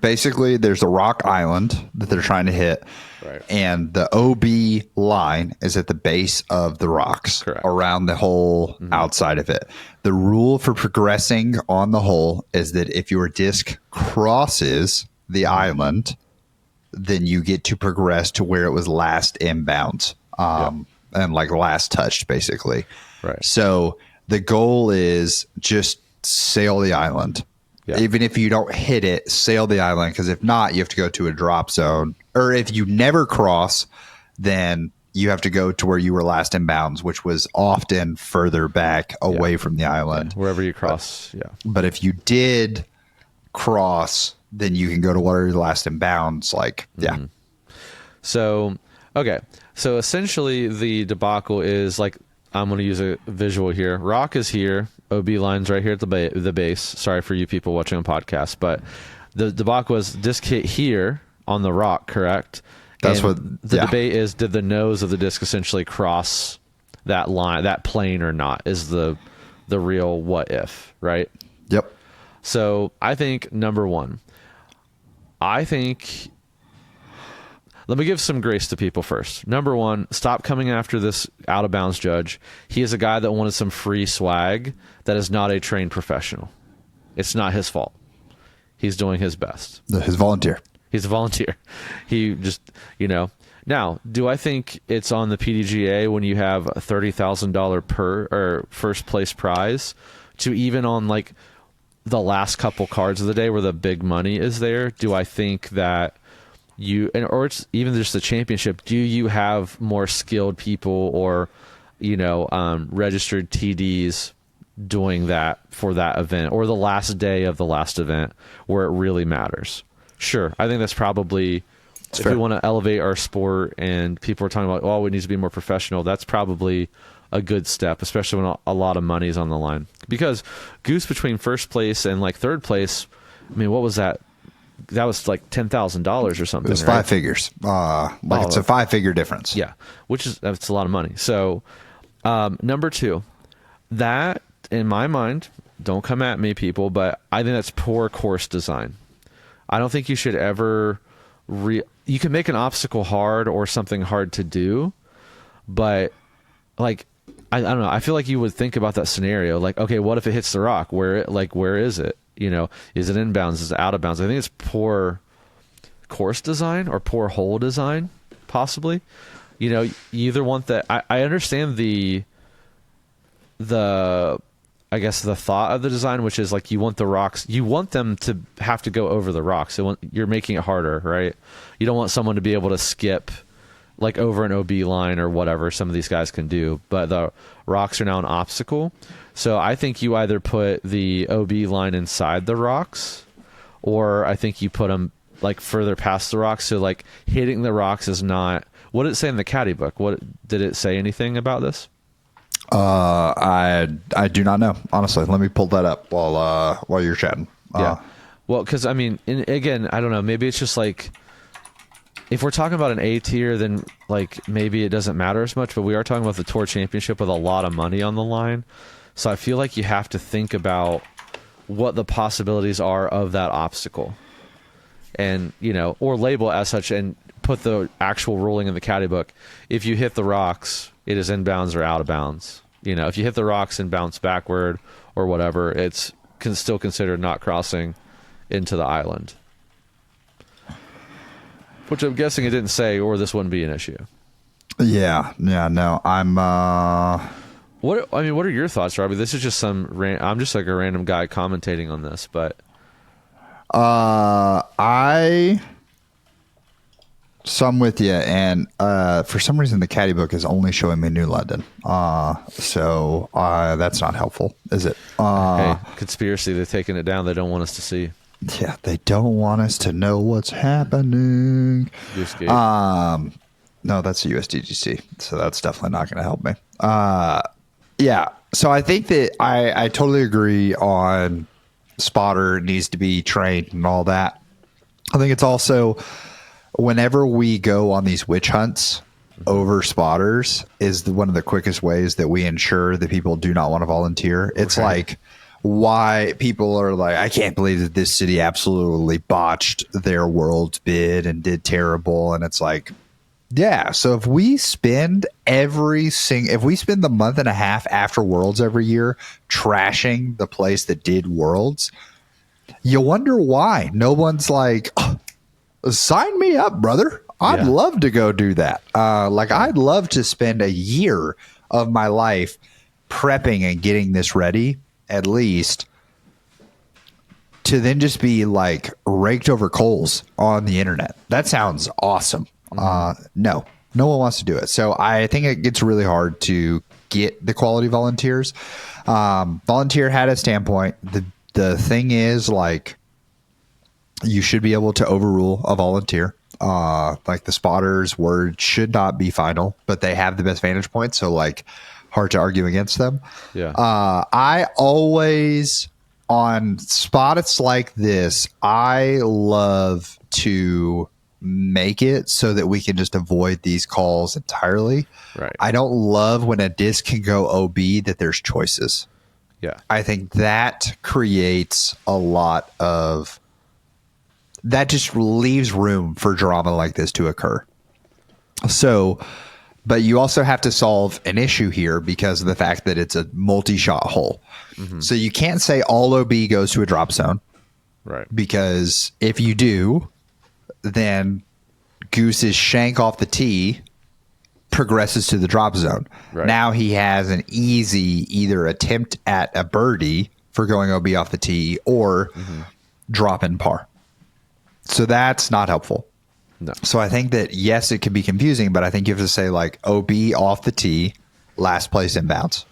basically there's a rock island that they're trying to hit. Right. And the OB line is at the base of the rocks. Correct. Around the hole outside of it. The rule for progressing on the hole is that if your disc crosses the island, then you get to progress to where it was last inbound. And like last touched, basically. Right. So the goal is just sail the island. Yeah. Even if you don't hit it, sail the island, because if not, you have to go to a drop zone. Or if you never cross, then you have to go to where you were last in bounds, which was often further back away from the island. Yeah. Wherever you cross, But if you did cross, then you can go to where you're last in bounds. So, okay. So essentially the debacle is like, I'm going to use a visual here. Rock is here. OB line's right here at the base. Sorry for you people watching on podcast, but the debacle was disc hit here on the rock, correct? That's and what the debate is. Did the nose of the disc essentially cross that line, that plane, or not? Is the real what if, right? Yep. So I think number one, let me give some grace to people first. Number one, stop coming after this out of bounds judge. He is a guy that wanted some free swag that is not a trained professional. It's not his fault. He's doing his best. His volunteer. He's a volunteer. He just, Now, do I think it's on the PDGA when you have a $30,000 per or first place prize to even on like the last couple cards of the day where the big money is there? Do I think that or it's even just the championship, do you have more skilled people or registered TDs doing that for that event or the last day of the last event where it really matters? Sure, I think that's probably if fair. We want to elevate our sport and people are talking about, oh, we need to be more professional, that's probably a good step, especially when a lot of money is on the line. Because Goose between first place and like third place, I mean, what was that? That was like $10,000 or something. It was five figures. It's a 5-figure difference. Yeah, that's a lot of money. So, number two, that in my mind, don't come at me, people, but I think that's poor course design. I don't think you should ever. You can make an obstacle hard or something hard to do, but like I don't know. I feel like you would think about that scenario. Like, okay, what if it hits the rock? Where is it? Is it inbounds? Is it out of bounds? I think it's poor course design or poor hole design, possibly. You either want that. I understand the I guess the thought of the design, which is like you want the rocks, you want them to have to go over the rocks. So you're making it harder, right? You don't want someone to be able to skip like over an OB line or whatever some of these guys can do, but the rocks are now an obstacle. So I think you either put the OB line inside the rocks, or I think you put them like further past the rocks. So like hitting the rocks is not. What did it say in the caddy book? What did it say anything about this? I do not know, honestly. Let me pull that up while you're chatting. Yeah. Well, because I mean, again, I don't know. Maybe it's just like if we're talking about an A tier, then like maybe it doesn't matter as much. But we are talking about the Tour Championship with a lot of money on the line, so I feel like you have to think about what the possibilities are of that obstacle, and or label it as such, and put the actual ruling in the caddy book. If you hit the rocks, it is inbounds or out of bounds. If you hit the rocks and bounce backward or whatever, it's still considered not crossing into the island. Which I'm guessing it didn't say, or this wouldn't be an issue. Yeah, no, I'm. What are your thoughts, Robbie? This is just I'm just like a random guy commentating on this, but. So I'm with you, and for some reason the caddy book is only showing me New London. So that's not helpful, is it? Hey, conspiracy, they're taking it down. They don't want us to see. Yeah, they don't want us to know what's happening. No, that's a USDGC, so that's definitely not going to help me. Yeah, so I think that I totally agree on spotter needs to be trained and all that. I think it's also whenever we go on these witch hunts over spotters is one of the quickest ways that we ensure that people do not want to volunteer. It's like why people are like, I can't believe that this city absolutely botched their world's bid and did terrible. And it's like, yeah. So if we spend if we spend the month and a half after Worlds every year trashing the place that did Worlds, you wonder why no one's like, oh, sign me up, brother. I'd love to go do that. I'd love to spend a year of my life prepping and getting this ready, at least, to then just be like raked over coals on the internet. That sounds awesome. No one wants to do it. So I think it gets really hard to get the quality volunteers. Volunteer had a standpoint. The thing is, like, you should be able to overrule a volunteer. Like the spotter's word should not be final, but they have the best vantage point. So like, hard to argue against them. Yeah. I always, on spots like this, I love to make it so that we can just avoid these calls entirely. Right. I don't love when a disc can go OB that there's choices. Yeah. I think that creates a lot of, that just leaves room for drama like this to occur. So, but you also have to solve an issue here because of the fact that it's a multi-shot hole. Mm-hmm. So you can't say all OB goes to a drop zone. Right. Because if you do, then Goose's shank off the tee progresses to the drop zone. Right. Now he has an easy either attempt at a birdie for going OB off the tee or drop in par. So that's not helpful. No. So I think that, yes, it can be confusing, but I think you have to say like OB off the tee, last place inbounds.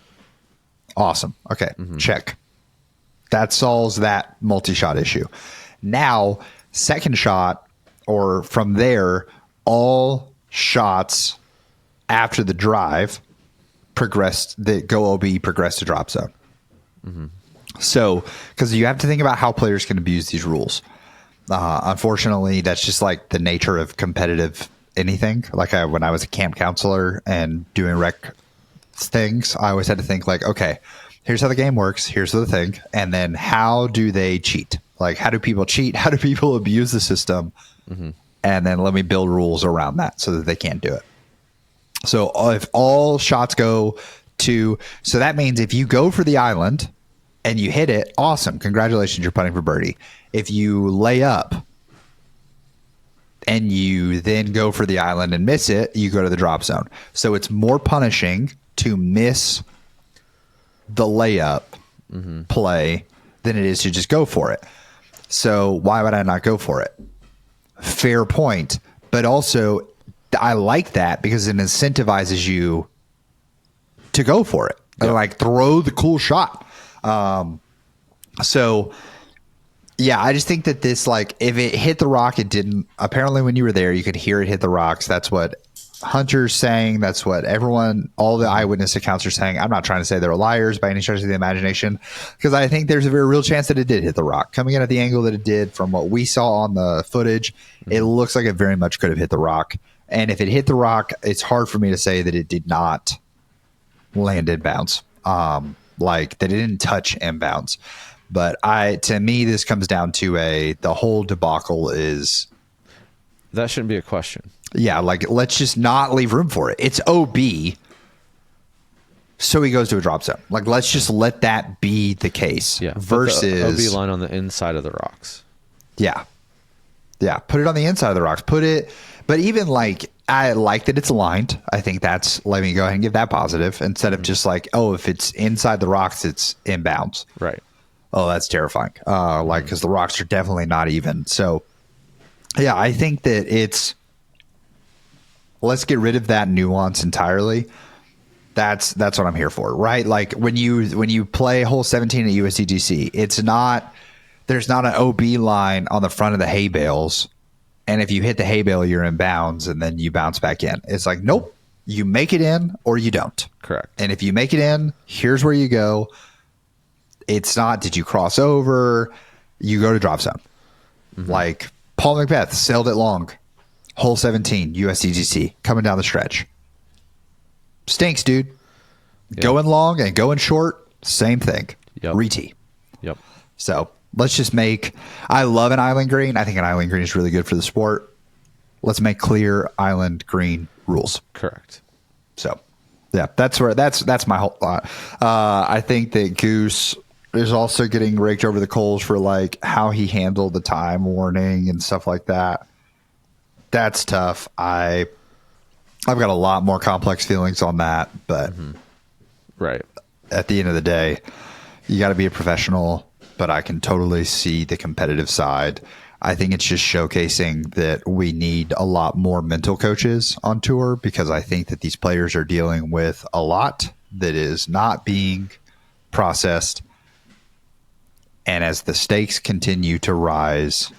Awesome. Okay. Check. That solves that multi-shot issue. Now, second shot, or from there, all shots after the drive that go OB progress to drop zone. So, because you have to think about how players can abuse these rules. Unfortunately, that's just like the nature of competitive anything. Like when I was a camp counselor and doing rec things, I always had to think like, okay, here's how the game works. Here's the thing. And then how do they cheat? Like, how do people cheat? How do people abuse the system? And then let me build rules around that so that they can't do it. So if all shots go to, so that means if you go for the island and you hit it, awesome. Congratulations, you're putting for birdie. If you lay up and you then go for the island and miss it, you go to the drop zone. So it's more punishing to miss the layup play than it is to just go for it. So why would I not go for it? Fair point. But also, I like that because it incentivizes you to go for it. Yeah. Like, throw the cool shot. So yeah, I just think that this, like, if it hit the rock, it didn't. Apparently when you were there, you could hear it hit the rocks. That's what Hunter's saying. That's what all the eyewitness accounts are saying. I'm not trying to say they're liars by any stretch of the imagination, because I think there's a very real chance that it did hit the rock. Coming in at the angle that it did from what we saw on the footage, it looks like it very much could have hit the rock. And if it hit the rock, it's hard for me to say that it did not land inbounds. Like that it didn't touch inbounds. But to me, this comes down to the whole debacle is. That shouldn't be a question. Yeah, like, let's just not leave room for it. It's OB, so he goes to a drop zone. Like, let's just let that be the case. Yeah. Versus OB line on the inside of the rocks. Yeah. Yeah. Put it on the inside of the rocks. But even like, I like that it's aligned. I think let me go ahead and give that positive instead of just like, oh, if it's inside the rocks, it's inbounds. Right. Oh, that's terrifying. Because the rocks are definitely not even. So, yeah, I think that let's get rid of that nuance entirely. That's what I'm here for, right? Like when you play hole 17 at USDGC, there's not an OB line on the front of the hay bales, and if you hit the hay bale, you're in bounds, and then you bounce back in. It's like, nope, you make it in or you don't. Correct. And if you make it in, here's where you go. It's not, did you cross over? You go to drop zone. Like Paul Macbeth sailed it long. Hole 17, USDGC, coming down the stretch. Stinks, dude. Yeah. Going long and going short, same thing. Yep. Re-tee. Yep. So let's just I love an island green. I think an island green is really good for the sport. Let's make clear island green rules. Correct. So, yeah, that's my whole thought. I think that Goose is also getting raked over the coals for like how he handled the time warning and stuff like that. That's tough. I've got a lot more complex feelings on that, but right at the end of the day, you got to be a professional. But I can totally see the competitive side. I think it's just showcasing that we need a lot more mental coaches on tour, because I think that these players are dealing with a lot that is not being processed. And as the stakes continue to rise,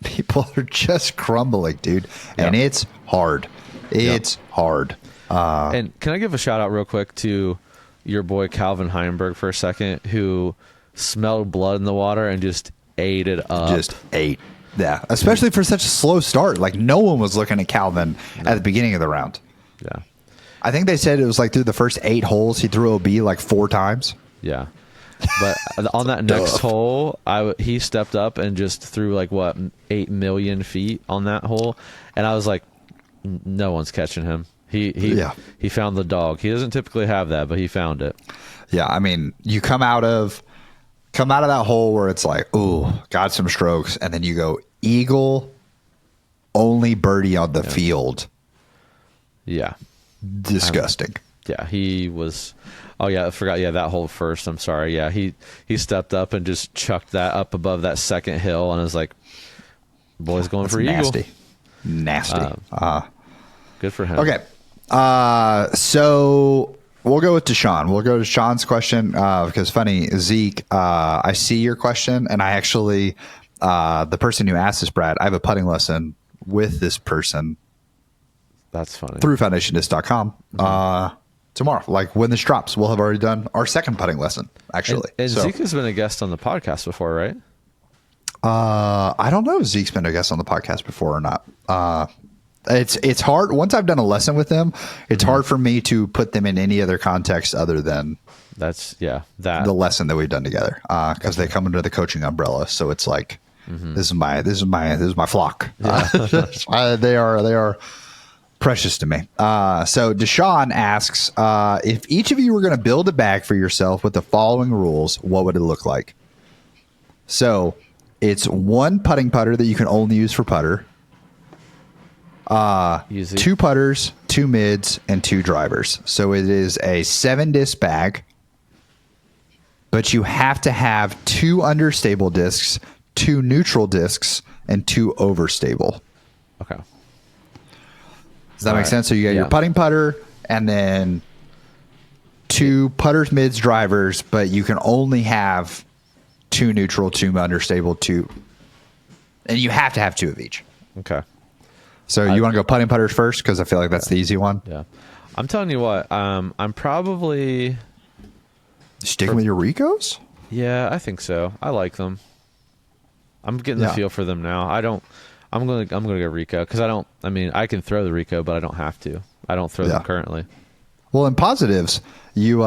people are just crumbling, dude. Yeah. And it's hard. It's hard. And can I give a shout out real quick to your boy Calvin Heinberg for a second, who smelled blood in the water and just ate it up. Just ate. Yeah. Especially for such a slow start. Like, no one was looking at Calvin at the beginning of the round. Yeah. I think they said it was like through the first 8 holes, he threw OB like 4 times. Yeah. But on that next hole, he stepped up and just threw like 8 million feet on that hole. And I was like, no one's catching him. He found the dog. He doesn't typically have that, but he found it. Yeah, I mean, you come out of that hole where it's like, ooh, got some strokes, and then you go eagle, only birdie on the field. Yeah, disgusting. He was. Oh yeah, I forgot. Yeah, that hole first. I'm sorry. Yeah, he stepped up and just chucked that up above that second hill, and I was like, boy's going for eagle. Nasty. Good for him. Okay. So we'll go with Deshaun. We'll go to Sean's question because funny, Zeke, I see your question, and I actually, the person who asked this, Brad, I have a putting lesson with this person. That's funny. Through foundationdisc.com tomorrow. Like when this drops, we'll have already done our second putting lesson, actually. And Zeke has been a guest on the podcast before, right? I don't know if Zeke's been a guest on the podcast before or not. It's hard. Once I've done a lesson with them, it's hard for me to put them in any other context other than the lesson that we've done together. Because they come under the coaching umbrella, so it's like this is my flock. Yeah. They are precious to me. So Deshaun asks, if each of you were going to build a bag for yourself with the following rules, what would it look like? So it's 1 putting putter that you can only use for putter. Easy. 2 putters, 2 mids, and 2 drivers. So it is a 7-disc bag, but you have to have 2 understable discs, 2 neutral discs, and 2 overstable. Okay. Does that make sense? So you got your putting putter, and then 2 putters, mids, drivers, but you can only have 2 neutral, 2 understable, 2, and you have to have 2 of each. Okay. So you want to go putting putters first, because I feel like that's the easy one. Yeah, I'm telling you what. I'm probably sticking with your Ricos. Yeah, I think so. I like them. I'm getting the feel for them now. I'm gonna go Rico because I mean, I can throw the Rico, but I don't have to. I don't throw them currently. Well, in positives, you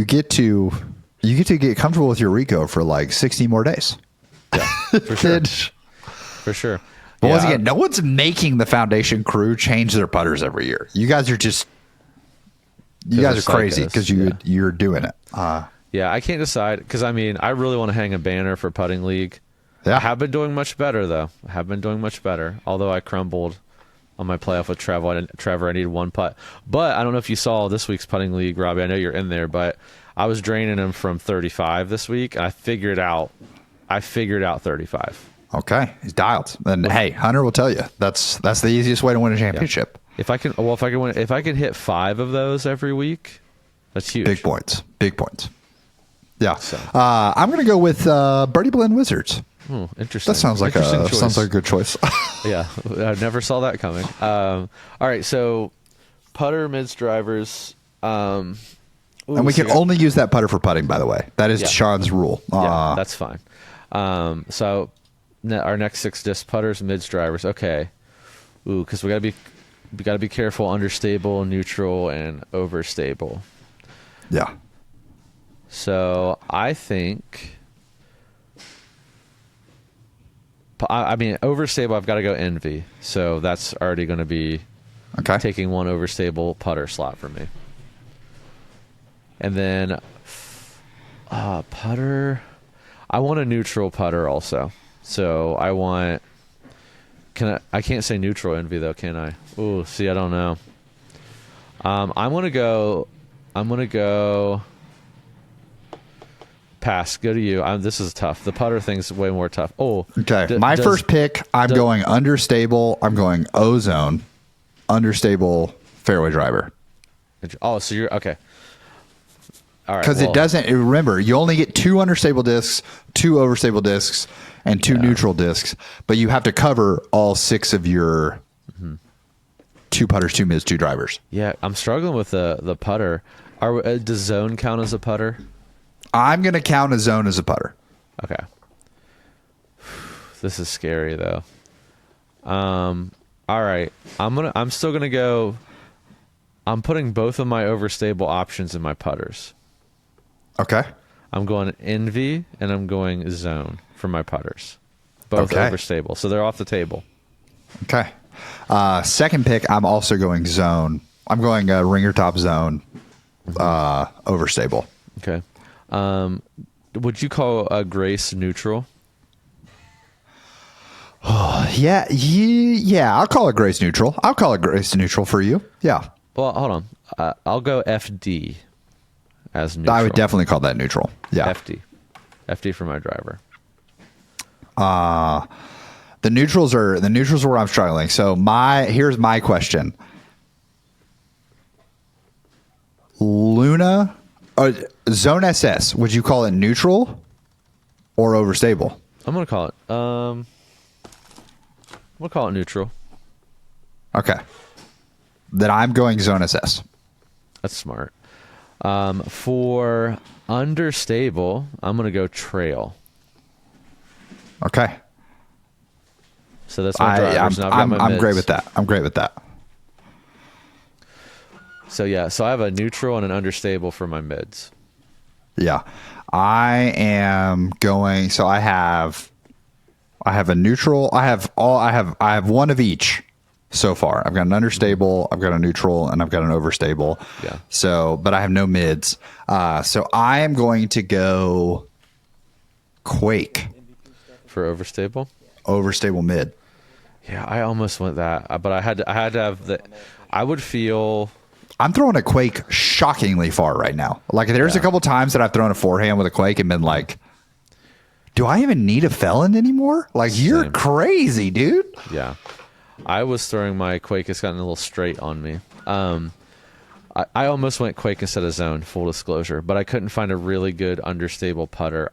get to get comfortable with your Rico for like 60 more days. Yeah, for sure. For sure. But once again, no one's making the foundation crew change their putters every year. You guys are crazy because you're doing it. Yeah, I can't decide because I mean, I really want to hang a banner for putting league. Yeah. I have been doing much better though. Although I crumbled on my playoff with Trevor. I needed 1 putt. But I don't know if you saw this week's putting league, Robbie. I know you're in there, but I was draining him from 35 this week. And I figured out 35. Okay, he's dialed. And hey, Hunter will tell you that's the easiest way to win a championship. Yeah. If I can hit 5 of those every week, that's huge. Big points. Yeah. So. I'm going to go with Birdie Blend Wizards. Oh, interesting. That sounds like a good choice. Yeah, I never saw that coming. All right, so putter, mids, drivers. And we can only use that putter for putting, by the way. That is Sean's rule. Yeah, that's fine. So our next 6 disc putters, mids, drivers. Okay. Ooh, because we gotta be careful. Understable, neutral, and overstable. Yeah. So I think, I mean, overstable, I've got to go envy. So that's already going to be taking one overstable putter slot for me. And then putter, I want a neutral putter also. So I want, I can't say neutral envy though, can I? Ooh, see, I don't know. I'm going to go pass. Go to you. This is tough. The putter thing's way more tough. Oh, okay. My first pick, I'm going understable. I'm going ozone, understable fairway driver. Oh, so you're okay. All right. Because it doesn't. Remember, you only get 2 understable discs, 2 overstable discs, and 2 neutral discs, but you have to cover all 6 of your 2 putters, 2 mids, 2 drivers. Yeah, I'm struggling with the putter. Does zone count as a putter? I'm going to count a zone as a putter. Okay. This is scary though. All right. I'm still gonna go. I'm putting both of my overstable options in my putters. Okay. I'm going envy and I'm going zone for my putters. Both overstable, so they're off the table. Okay. Second pick, I'm also going zone. I'm going ringer top zone, overstable. Okay. Would you call a Grace neutral? Oh, yeah. I'll call it Grace neutral. I'll call it Grace neutral for you. Yeah. Well, hold on. I'll go FD as neutral. I would definitely call that neutral. Yeah. FD for my driver. The neutrals are where I'm struggling. So here's my question. Luna, Zone SS, would you call it neutral or overstable? I'm gonna call it. We'll call it neutral. Okay. Then I'm going Zone SS. That's smart. For understable, I'm gonna go trail. Okay. So that's my drivers. I'm great with that. I'm great with that. So yeah, so I have a neutral and an understable for my mids. Yeah. I am going, so I have a neutral. I have one of each so far. I've got an understable, I've got a neutral, and I've got an overstable. Yeah. So, but I have no mids. So I am going to go Quake for overstable. Overstable mid. Yeah, I almost went that, but I had to have the. I would feel. I'm throwing a Quake shockingly far right now. Like there's a couple times that I've thrown a forehand with a Quake and been like, do I even need a felon anymore? Like you're crazy, dude. Yeah. I was throwing my Quake. It's gotten a little straight on me. I almost went Quake instead of zone, full disclosure, but I couldn't find a really good understable putter.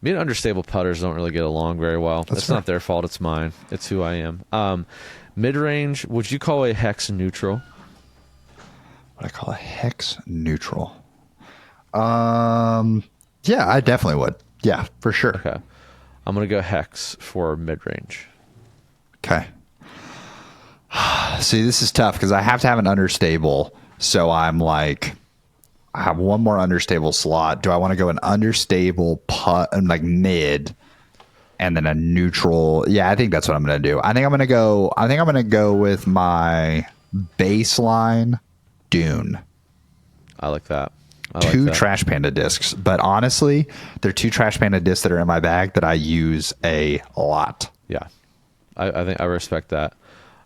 Me and understable putters don't really get along very well. It's not their fault. It's mine. It's who I am. Mid-range, would you call a hex neutral? What I call a hex neutral? Yeah, I definitely would. Yeah, for sure. Okay. I'm going to go hex for mid-range. Okay. See, this is tough because I have to have an understable. So I'm like, I have one more understable slot. Do I want to go an understable putt and like mid and then a neutral? Yeah, I think that's what I'm going to do. I think I'm going to go with my baseline Dune. I like that. Two Trash Panda discs, but honestly, they're 2 Trash Panda discs that are in my bag that I use a lot. Yeah. I think I respect that.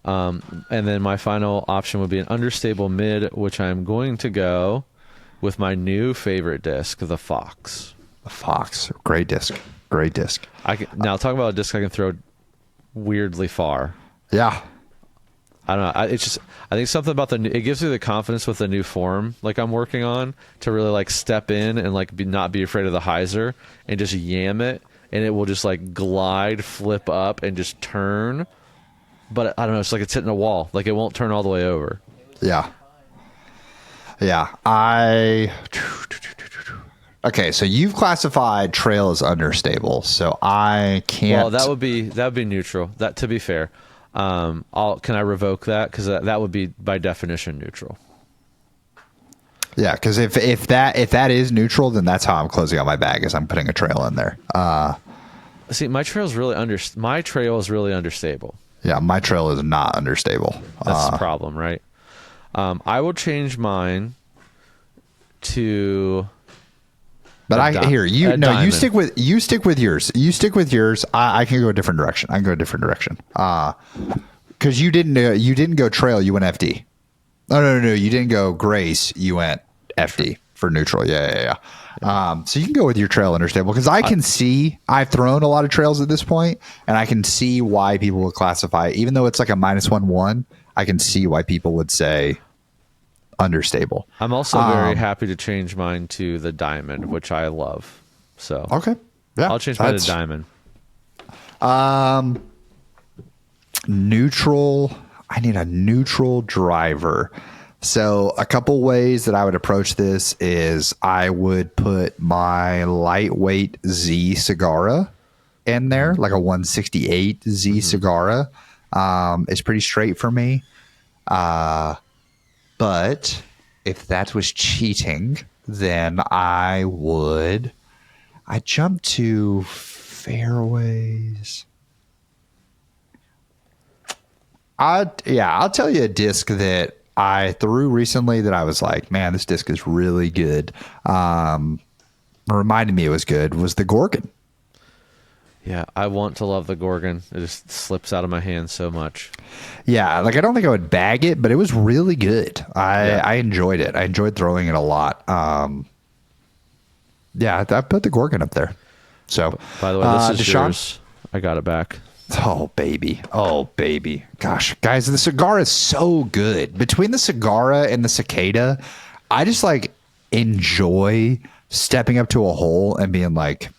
And then my final option would be an understable mid, which I'm going to go with my new favorite disc, the Fox. The Fox, great disc. Now talk about a disc I can throw weirdly far. Yeah, I don't know. I think something about it gives me the confidence with the new form like I'm working on to really like step in and like not be afraid of the hyzer and just yam it, and it will just like glide, flip up, and just turn. But I don't know. It's like it's hitting a wall. Like it won't turn all the way over. Yeah. Okay, so you've classified trail as understable, so I can't. Well, that would be neutral. That, to be fair, can I revoke that because that would be by definition neutral. Yeah, because if that is neutral, then that's how I'm closing out my bag, is I'm putting a trail in there. See, my trail is really understable. Yeah, my trail is not understable. That's the problem, right? I will change mine to. But you stick with yours. You stick with yours. I can go a different direction. I can go a different direction. Because you didn't go trail. You went FD. Oh no, you didn't go Grace. You went FD for neutral. Yeah. So you can go with your trail understable, because I can see I've thrown a lot of trails at this point, and I can see why people would classify, even though it's like a -1/1. I can see why people would say understable. I'm also very happy to change mine to the diamond, which I love. So okay, yeah, I'll change mine to diamond. Neutral. I need a neutral driver. So a couple ways that I would approach this is I would put my lightweight Z Segara in there, like a 168 Z Segara. It's pretty straight for me. But if that was cheating, then I jump to fairways. I'll tell you a disc that I threw recently that I was like, man, this disc is really good. Reminded me it was good was the Gorgon. Yeah, I want to love the Gorgon. It just slips out of my hand so much. Yeah, like I don't think I would bag it, but it was really good. I enjoyed it. I enjoyed throwing it a lot. Yeah, I put the Gorgon up there. So, by the way, this is yours. I got it back. Oh, baby. Gosh, guys, the Segara is so good. Between the Segara and the Cicada, I just like enjoy stepping up to a hole and being like,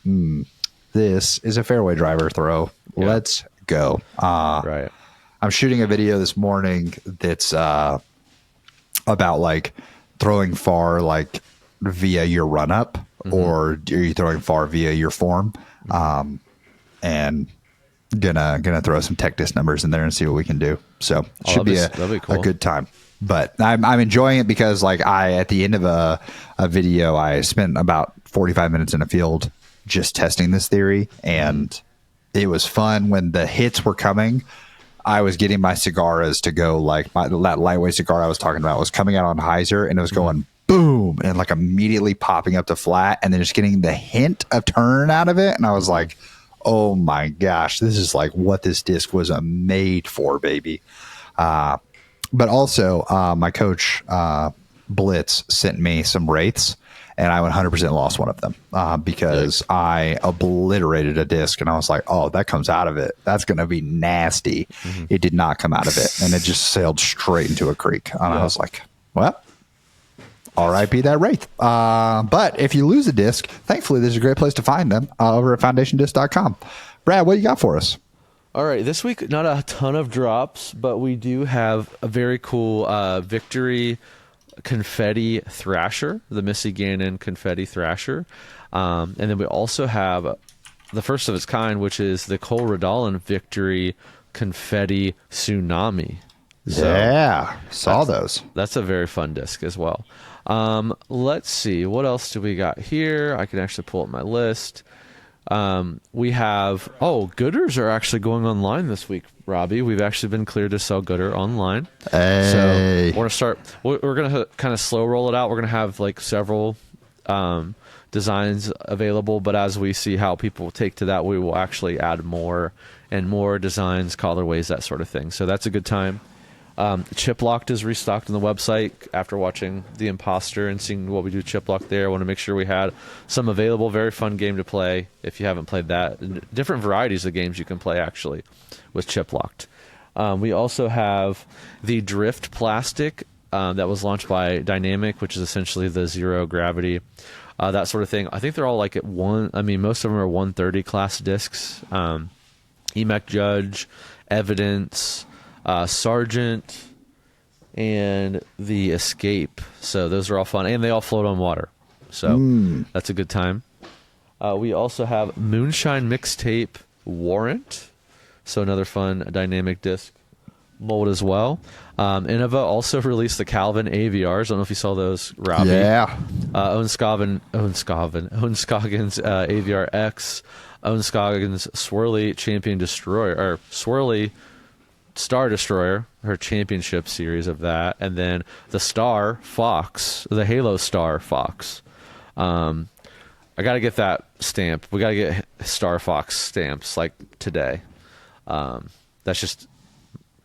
this is a fairway driver throw. Yeah. Let's go. Right. I'm shooting a video this morning that's about like throwing far like via your run up, or are you throwing far via your form? And gonna throw some tech disc numbers in there and see what we can do. So it should be a good time. But I'm enjoying it because like at the end of a video, I spent about 45 minutes in a field just testing this theory, and it was fun. When the hits were coming, I was getting my Segaras to go like that lightweight Segara I was talking about was coming out on Hyzer, and it was going boom and like immediately popping up to flat, and then just getting the hint of turn out of it. And I was like, oh my gosh, this is like what this disc was made for, baby. But also my coach Blitz sent me some Wraiths, and I 100% lost one of them because I obliterated a disc, and I was like, oh, that comes out of it. That's going to be nasty. It did not come out of it, and it just sailed straight into a creek. And I was like, well, RIP that Wraith. But if you lose a disc, thankfully, there's a great place to find them over at foundationdisc.com. Brad, what do you got for us? All right, this week, not a ton of drops, but we do have a very cool Victory Confetti Thrasher, the Missy Gannon Confetti Thrasher. And then we also have the first of its kind, which is the Cole Redolin Victory Confetti Tsunami. So saw those. That's a very fun disc as well. Let's see. What else do we got here? I can actually pull up my list. We have, Gooders are actually going online this week, Robbie. We've actually been cleared to sell Gooder online. Hey. So we're going to kind of slow roll it out. We're going to have like several designs available, but as we see how people take to that, we will actually add more and more designs, colorways, that sort of thing. So that's a good time. Chiplocked is restocked on the website after watching The Imposter and seeing what we do Chiplocked there. I want to make sure we had some available. Very fun game to play if you haven't played that. Different varieties of games you can play actually with Chiplocked. We also have the Drift Plastic that was launched by Dynamic, which is essentially the zero gravity, that sort of thing. I think they're all like at most of them are 130 class discs. EMAC Judge, Evidence, Sergeant, and the Escape. So those are all fun, and they all float on water. So that's a good time. We also have Moonshine Mixtape Warrant. So another fun dynamic disc. mold as well. Innova also released the Calvin AVRs. I don't know if you saw those, Robbie. Yeah. Owen Scoggins AVR X, Owen Scoggins Swirly Champion Destroyer, or Swirly Star Destroyer, her championship series of that, and then the Star Fox, the Halo Star Fox. I got to get that stamp. We got to get Star Fox stamps like today. That's just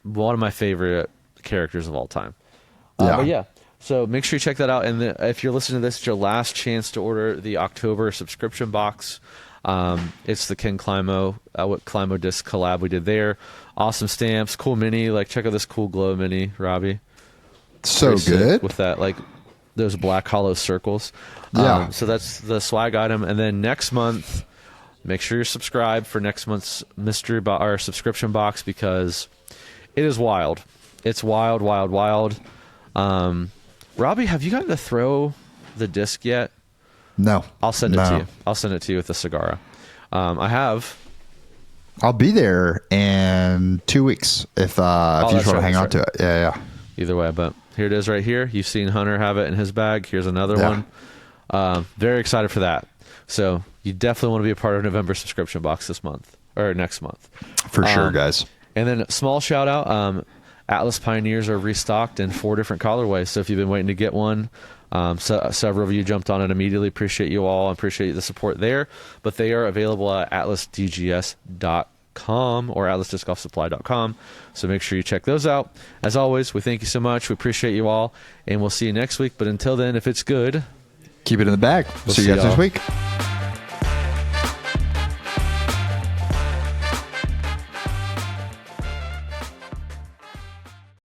one of my favorite characters of all time. But yeah, so make sure you check that out. And if you're listening to this, it's your last chance to order the October subscription box. It's the Ken Climo, what Climo disc collab we did there. Awesome stamps, cool mini. Like, check out this cool glow mini, Robbie. So good with that, like those black hollow circles. Yeah. So that's the swag item. And then next month, make sure you're subscribed for next month's mystery or subscription box, because it is wild. It's wild, wild, wild. Robbie, have you gotten to throw the disc yet? No. I'll send it to you. I'll send it to you with the Sagara. I have. I'll be there in 2 weeks if you just want to hang on to it. Yeah. Either way, but here it is right here. You've seen Hunter have it in his bag. Here's another one. Very excited for that. So you definitely want to be a part of November subscription box this month or next month. For sure, guys. And then small shout out. Atlas Pioneers are restocked in 4 different colorways. So if you've been waiting to get one, several of you jumped on it immediately. Appreciate you all. Appreciate the support there. But they are available at atlasdgs.com or atlasdiscgolfsupply.com. So make sure you check those out. As always, we thank you so much. We appreciate you all. And we'll see you next week. But until then, if it's good, keep it in the bag. We'll see you guys next week.